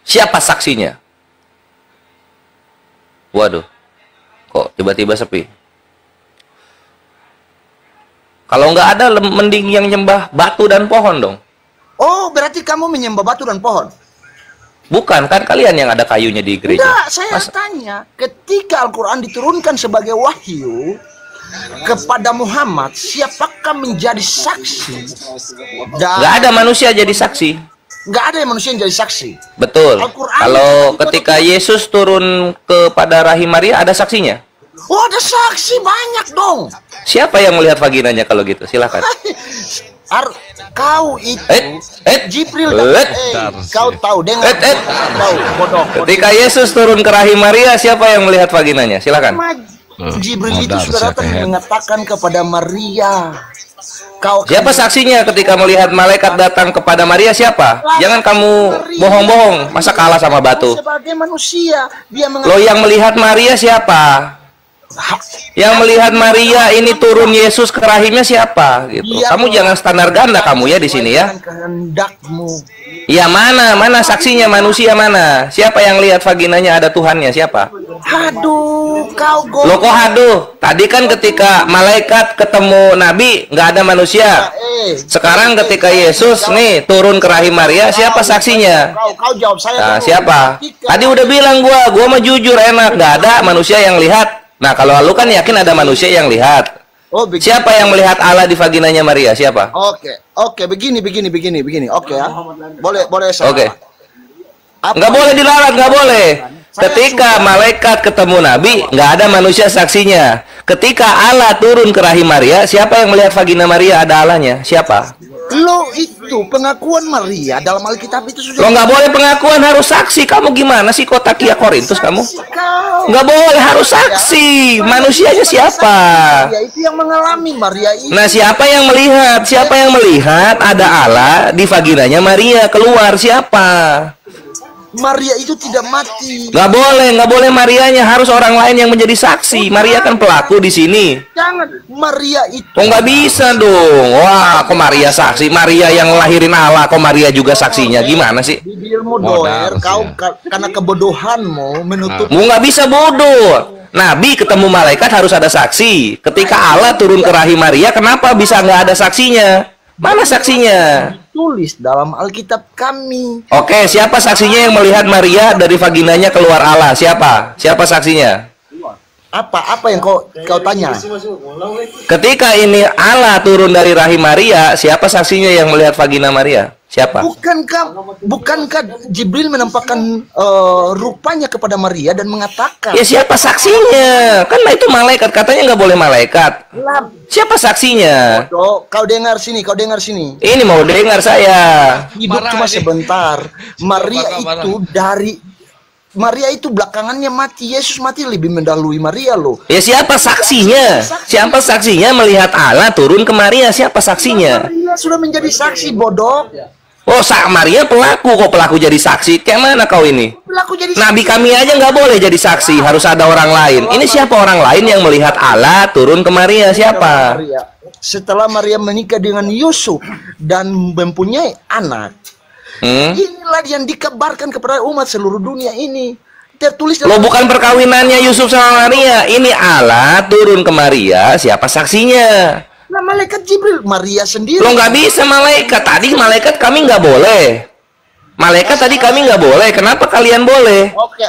Siapa saksinya? Waduh, kok tiba-tiba sepi? Kalau nggak ada, mending yang nyembah batu dan pohon dong. Oh, berarti kamu menyembah batu dan pohon? Bukan, kan kalian yang ada kayunya di gereja. Enggak, saya tanya, ketika Al-Quran diturunkan sebagai wahyu kepada Muhammad, siapakah menjadi saksi? Nggak ada manusia jadi saksi. Nggak ada yang manusia yang jadi saksi. Betul. Al-Quran Kalau ketika Yesus turun kepada rahim Maria, ada saksinya. Oh, ada saksi banyak dong. Siapa yang melihat vaginanya kalau gitu? Silakan. Kau itu Jibril kau tahu dengar tahu bodoh. Ketika Yesus turun ke rahim Maria, siapa yang melihat vaginanya? Silakan. Jibril itu sudah datang mengatakan kepada Maria. Siapa saksinya ketika melihat malaikat datang kepada Maria? Siapa? Jangan kamu bohong-bohong. Masa kalah sama batu? Sebagai manusia, dia Lo yang melihat Maria siapa? Yang melihat Maria ini turun Yesus ke rahimnya siapa? Gitu. Kamu jangan standar ganda kamu ya di sini ya. Kehendakmu. Ya mana saksinya, manusia mana? Siapa yang lihat vaginanya ada Tuhannya? Siapa? Aduh, kau Lo kok aduh? Tadi kan ketika malaikat ketemu Nabi nggak ada manusia. Sekarang ketika Yesus nih turun ke rahim Maria, siapa saksinya? Kau jawab saya. Nah, siapa? Tadi udah bilang gua mah jujur enak, nggak ada manusia yang lihat. Nah, kalau lu kan yakin ada manusia yang lihat. Siapa yang melihat Allah di vaginanya Maria? Siapa? Oke, begini. Oke ya. Boleh saya. Oke. Nggak boleh dilarang, nggak boleh. Ketika malaikat ketemu Nabi, nggak ada manusia saksinya. Ketika Allah turun ke rahim Maria, siapa yang melihat vagina Maria ada Allahnya? Siapa? Lo itu pengakuan Maria dalam Alkitab itu Lo sudah. nggak boleh pengakuan, harus saksi. Kamu gimana sih kota Kia Korintus kamu? Nggak boleh, harus saksi. Manusianya siapa? Maria itu yang mengalami Maria itu. Nah, siapa yang melihat? Siapa yang melihat ada Allah di vaginanya Maria keluar? Siapa? Maria itu tidak mati. Nggak boleh Marianya, harus orang lain yang menjadi saksi. Maria kan pelaku di sini. Jangan, Maria itu. Oh, nggak bisa dong. Wah, kok Maria saksi? Maria yang lahirin Allah, kok Maria juga saksinya? Gimana sih? Bibirmu Modal doer, sih kau ya. karena kebodohanmu menutup. Mu nggak bisa bodoh. Nabi ketemu malaikat harus ada saksi. Ketika Allah turun ke rahim Maria, kenapa bisa nggak ada saksinya? Mana saksinya? Tulis dalam Alkitab kami. Oke, siapa saksinya yang melihat Maria dari vaginanya keluar Allah? Siapa? Siapa saksinya? Apa yang kau tanya? Ketika ini Allah turun dari rahim Maria, siapa saksinya yang melihat vagina Maria? Siapa? Bukankah Jibril menampakkan rupanya kepada Maria dan mengatakan, Ya siapa saksinya? Kan itu malaikat, katanya nggak boleh malaikat. Siapa saksinya? Kau dengar sini. Ini mau dengar saya. Hidup Marah cuma ini. sebentar. Maria Marah. itu belakangannya mati. Yesus mati lebih mendahului Maria loh. Ya siapa saksinya? Siapa saksinya melihat Allah turun ke Maria? Siapa saksinya? Maria sudah menjadi saksi, bodoh. Oh, Maria pelaku, kok pelaku jadi saksi? Kayak mana kau ini? Pelaku jadi Nabi kami aja nggak boleh jadi saksi, harus ada orang lain. Ini siapa orang lain yang melihat Allah turun ke Maria? Siapa? Maria. Setelah Maria menikah dengan Yusuf dan mempunyai anak, inilah yang dikabarkan kepada umat seluruh dunia ini. Tertulis Lo dalam bukan perkawinannya Yusuf sama Maria. Ini Allah turun ke Maria. Siapa saksinya? Nah, malaikat Jibril, Maria sendiri. Lo nggak bisa malaikat. Tadi malaikat kami nggak boleh. Malaikat tadi kami nggak boleh. Kenapa kalian boleh? Oke.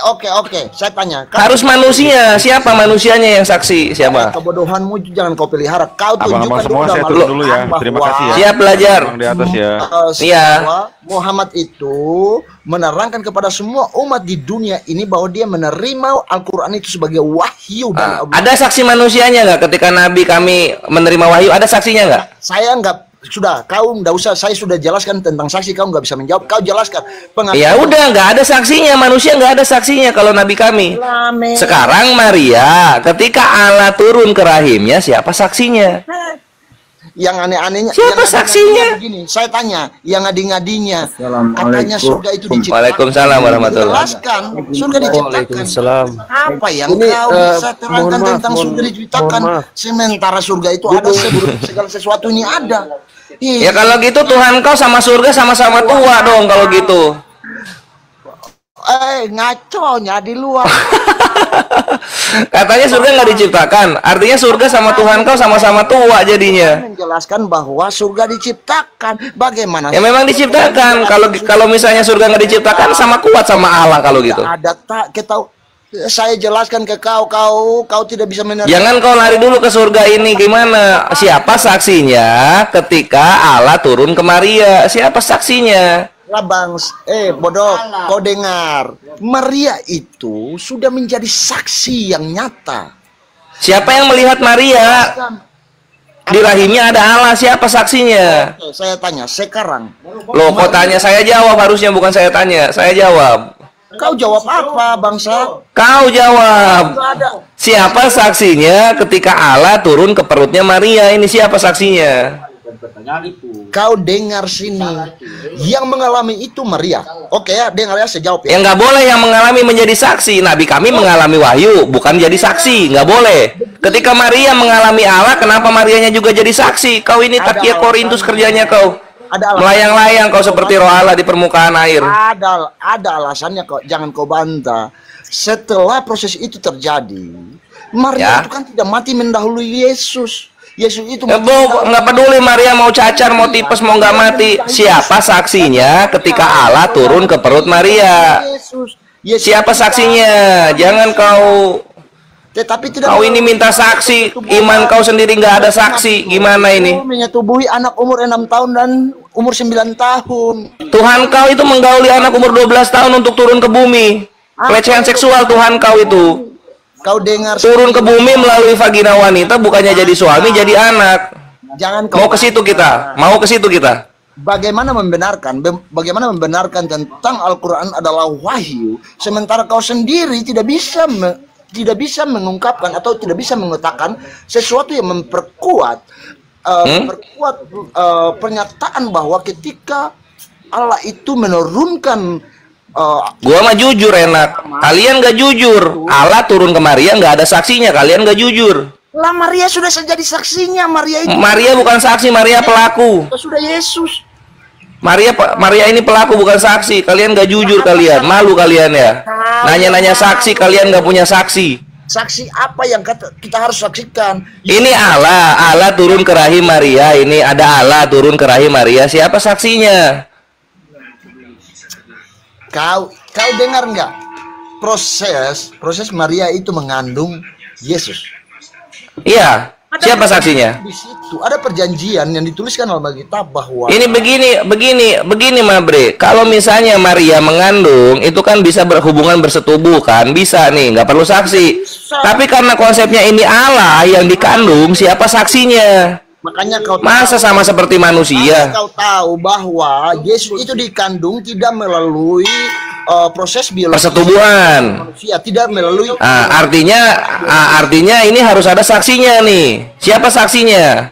Saya tanya. Harus manusia. Siapa manusianya yang saksi? Siapa? Kebodohanmu jangan kau pelihara. Kau Abang-abang tunjukkan semua saya dalam turun dulu ya. Al-Quran Terima bahwa, kasih ya. Siap belajar. Abang di atas ya. Iya. bahwa Muhammad itu menerangkan kepada semua umat di dunia ini bahwa dia menerima Al-Quran itu sebagai wahyu dari Allah. Ada saksi manusianya nggak ketika Nabi kami menerima wahyu? Ada saksinya nggak? Saya nggak. Sudah, kau nggak usah. Saya sudah jelaskan tentang saksi. Kau nggak bisa menjawab. Kau jelaskan. Ya udah, nggak ada saksinya. Manusia nggak ada saksinya kalau Nabi kami. Sekarang Maria, ketika Allah turun ke rahimnya, siapa saksinya? Yang aneh-anehnya. Siapa yang saksinya? Begini, saya tanya. Yang ngadi-ngadinya. Katanya surga itu diciptakan. Waalaikumsalam warahmatullahi. Jelaskan. Surga diciptakan. Apa yang Ini, kau bisa terangkan mohon maaf, tentang surga diciptakan? mohon maaf. Sementara surga itu ada, segala sesuatu ini ada. Ya kalau gitu Tuhan kau sama surga sama-sama tua dong kalau gitu. Ngaconya di luar. Katanya surga nggak diciptakan. Artinya surga sama Tuhan kau sama-sama tua jadinya. Menjelaskan bahwa surga diciptakan. Bagaimana? Ya memang diciptakan. Kalau misalnya surga nggak diciptakan sama kuat sama Allah kalau gitu. Ada tak kita. Saya jelaskan ke kau tidak bisa menerima. Jangan kau lari dulu ke surga ini. Gimana? Siapa saksinya ketika Allah turun ke Maria? Siapa saksinya? Lah bang, bodoh, kau dengar. Maria itu sudah menjadi saksi yang nyata. Siapa yang melihat Maria? Di rahimnya ada Allah. Siapa saksinya? Oke, saya tanya sekarang. Loh, kau tanya, saya jawab. Harusnya bukan saya tanya. Saya jawab. Kau jawab apa, bangsa? Kau jawab. Nggak ada. Siapa saksinya ketika Allah turun ke perutnya Maria? Ini siapa saksinya? Kau dengar sini. Yang mengalami itu Maria. Oke ya, dengar ya, saya jawab ya. Ya nggak boleh yang mengalami menjadi saksi. Nabi kami mengalami wahyu, bukan jadi saksi. Nggak boleh. Ketika Maria mengalami Allah, kenapa Marianya juga jadi saksi? Kau ini Takia Korintus kerjanya kau. Melayang-layang kau seperti roh Allah di permukaan air. Ada alasannya kok, jangan kau bantah. Setelah proses itu terjadi, Maria Ya. itu kan tidak mati mendahului Yesus. Yesus itu Nggak peduli Maria mau cacar, mau tipes, mau nggak mati. Siapa saksinya ketika Allah turun ke perut Maria? Yesus Siapa saksinya? Jangan kau tetapi tidak Kau ini minta saksi, iman kau sendiri nggak ada saksi. Gimana ini? menyetubui anak umur 6 tahun dan umur 9 tahun. Tuhan kau itu menggauli anak umur 12 tahun untuk turun ke bumi. Pelecehan seksual Tuhan kau itu. Kau dengar Turun ke bumi melalui vagina wanita, bukannya jadi suami, jadi anak. Jangan kau Mau ke situ kita? Mau ke situ kita? bagaimana membenarkan tentang Al-Quran adalah wahyu, sementara kau sendiri tidak bisa mengungkapkan atau tidak bisa mengatakan sesuatu yang memperkuat pernyataan bahwa ketika Allah itu menurunkan Gua mah jujur enak. Kalian gak jujur. Allah turun ke Maria nggak ada saksinya. Kalian gak jujur. lah, Maria sudah jadi saksinya. Maria bukan saksi, Maria pelaku. Sudah Yesus. Maria ini pelaku bukan saksi. Kalian gak jujur kalian. Malu kalian ya. Nanya-nanya saksi, kalian gak punya saksi. Saksi apa yang kita harus saksikan? Ini Allah turun ke rahim Maria. Ini ada Allah turun ke rahim Maria. Siapa saksinya? Kau dengar nggak proses Maria itu mengandung Yesus? Iya. Siapa saksinya? Di situ ada perjanjian yang dituliskan dalam Alkitab bahwa ini begini Mabre. Kalau misalnya Maria mengandung, itu kan bisa berhubungan bersetubuh kan? Bisa nih, nggak perlu saksi. Tapi karena konsepnya ini Allah yang dikandung, siapa saksinya? Makanya kau masa sama seperti manusia. Kau tahu bahwa Yesus itu dikandung tidak melalui proses biologi persetubuhan manusia, tidak melalui artinya ini harus ada saksinya nih. Siapa saksinya?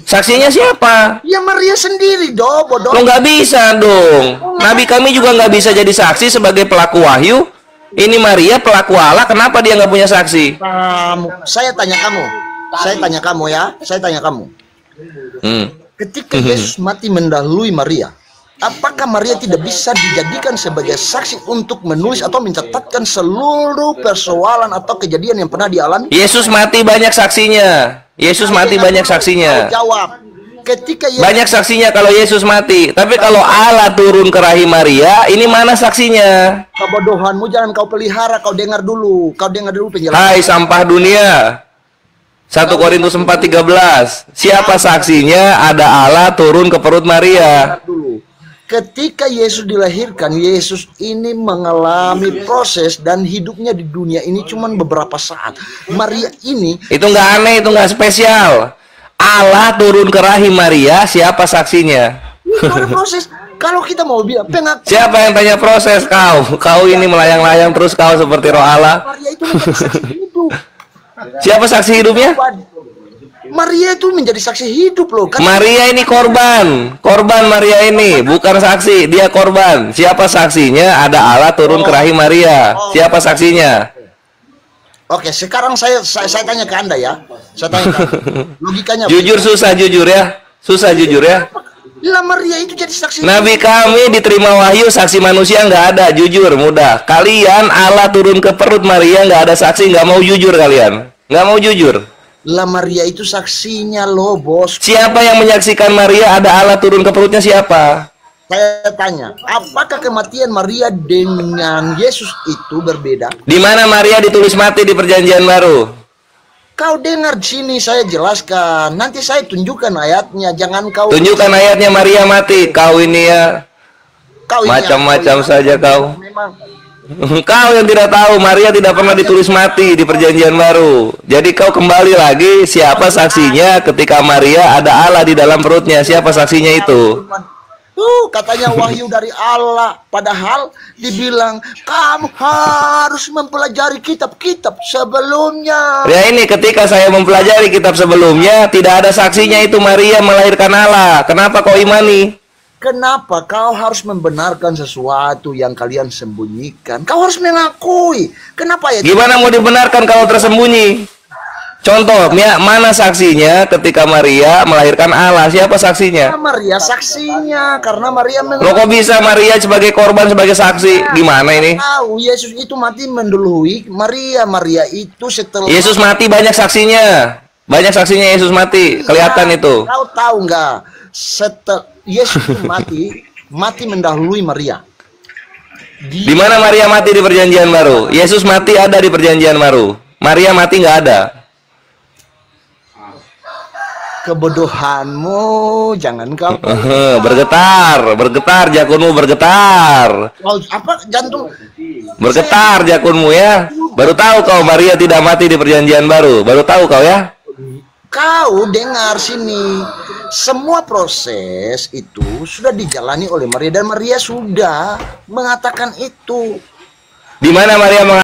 Saksinya siapa? Ya Maria sendiri bodoh. Lo nggak bisa dong. Nabi kami juga nggak bisa jadi saksi sebagai pelaku wahyu. Ini Maria pelaku Allah, kenapa dia nggak punya saksi? Saya tanya kamu. Ketika Yesus mati mendahului Maria, apakah Maria tidak bisa dijadikan sebagai saksi untuk menulis atau mencatatkan seluruh persoalan atau kejadian yang pernah dialami? Yesus mati banyak saksinya. Jawab. Ketika Yesus banyak saksinya kalau Yesus mati. Tapi kalau Allah turun ke rahim Maria, ini mana saksinya? Kebodohanmu jangan kau pelihara. Kau dengar dulu penjelasan. Hai sampah dunia. 1 Korintus 4:13. Siapa saksinya ada Allah turun ke perut Maria? Ketika Yesus dilahirkan, Yesus ini mengalami proses dan hidupnya di dunia ini cuma beberapa saat. Maria ini itu nggak aneh, itu nggak spesial. Allah turun ke rahim Maria, siapa saksinya? Itu ada proses. Kalau kita mau bilang siapa yang tanya proses? Kau ini melayang-layang terus kau seperti roh Allah. Maria itu menjadi saksi hidup. Siapa saksi hidupnya? Maria itu menjadi saksi hidup loh kan? Maria ini korban Maria ini bukan saksi, dia korban. Siapa saksinya? Ada Allah turun ke rahim Maria. Siapa saksinya? Oke, sekarang saya tanya ke Anda ya. Saya tanya ke Anda. Logikanya jujur susah jujur ya. Lah Maria itu jadi saksi. Nabi kami diterima wahyu, saksi manusia nggak ada, jujur mudah. Kalian Allah turun ke perut Maria nggak ada saksi, nggak mau jujur kalian, nggak mau jujur. Lah Maria itu saksinya loh bos. Siapa yang menyaksikan Maria ada Allah turun ke perutnya siapa? Saya tanya, apakah kematian Maria dengan Yesus itu berbeda? Di mana Maria ditulis mati di Perjanjian Baru? Kau dengar sini saya jelaskan. Nanti saya tunjukkan ayatnya. Jangan kau tunjukkan ayatnya Maria mati. Kau ini ya. Macam-macam saja kau. Memang. Kau yang tidak tahu Maria tidak pernah ditulis mati di Perjanjian Baru. Jadi kau kembali lagi, siapa saksinya ketika Maria ada Allah di dalam perutnya? Siapa saksinya itu? Katanya wahyu dari Allah. Padahal dibilang kamu harus mempelajari kitab-kitab sebelumnya. Ya ini ketika saya mempelajari kitab sebelumnya, tidak ada saksinya itu Maria melahirkan Allah. Kenapa kau imani? Kenapa kau harus membenarkan sesuatu yang kalian sembunyikan? Kau harus mengakui. Kenapa ya? Gimana mau dibenarkan kalau tersembunyi? Contoh, mana saksinya ketika Maria melahirkan Allah? Siapa saksinya? Maria saksinya, karena Maria Loh kok bisa Maria sebagai korban, sebagai saksi? Gimana ini? Tahu Yesus itu mati mendahului Maria. Maria itu setelah Yesus mati banyak saksinya. Banyak saksinya Yesus mati, kelihatan itu. Kau tahu nggak? Setelah Yesus itu mati mendahului Maria. Di mana Maria mati di Perjanjian Baru? Yesus mati ada di Perjanjian Baru. Maria mati nggak ada. Kebodohanmu jangan kau bergetar jakunmu bergetar. Apa jantung bergetar jakunmu ya. Baru tahu kau Maria tidak mati di Perjanjian Baru, baru tahu kau ya. Kau dengar sini, semua proses itu sudah dijalani oleh Maria dan Maria sudah mengatakan itu. Di mana Maria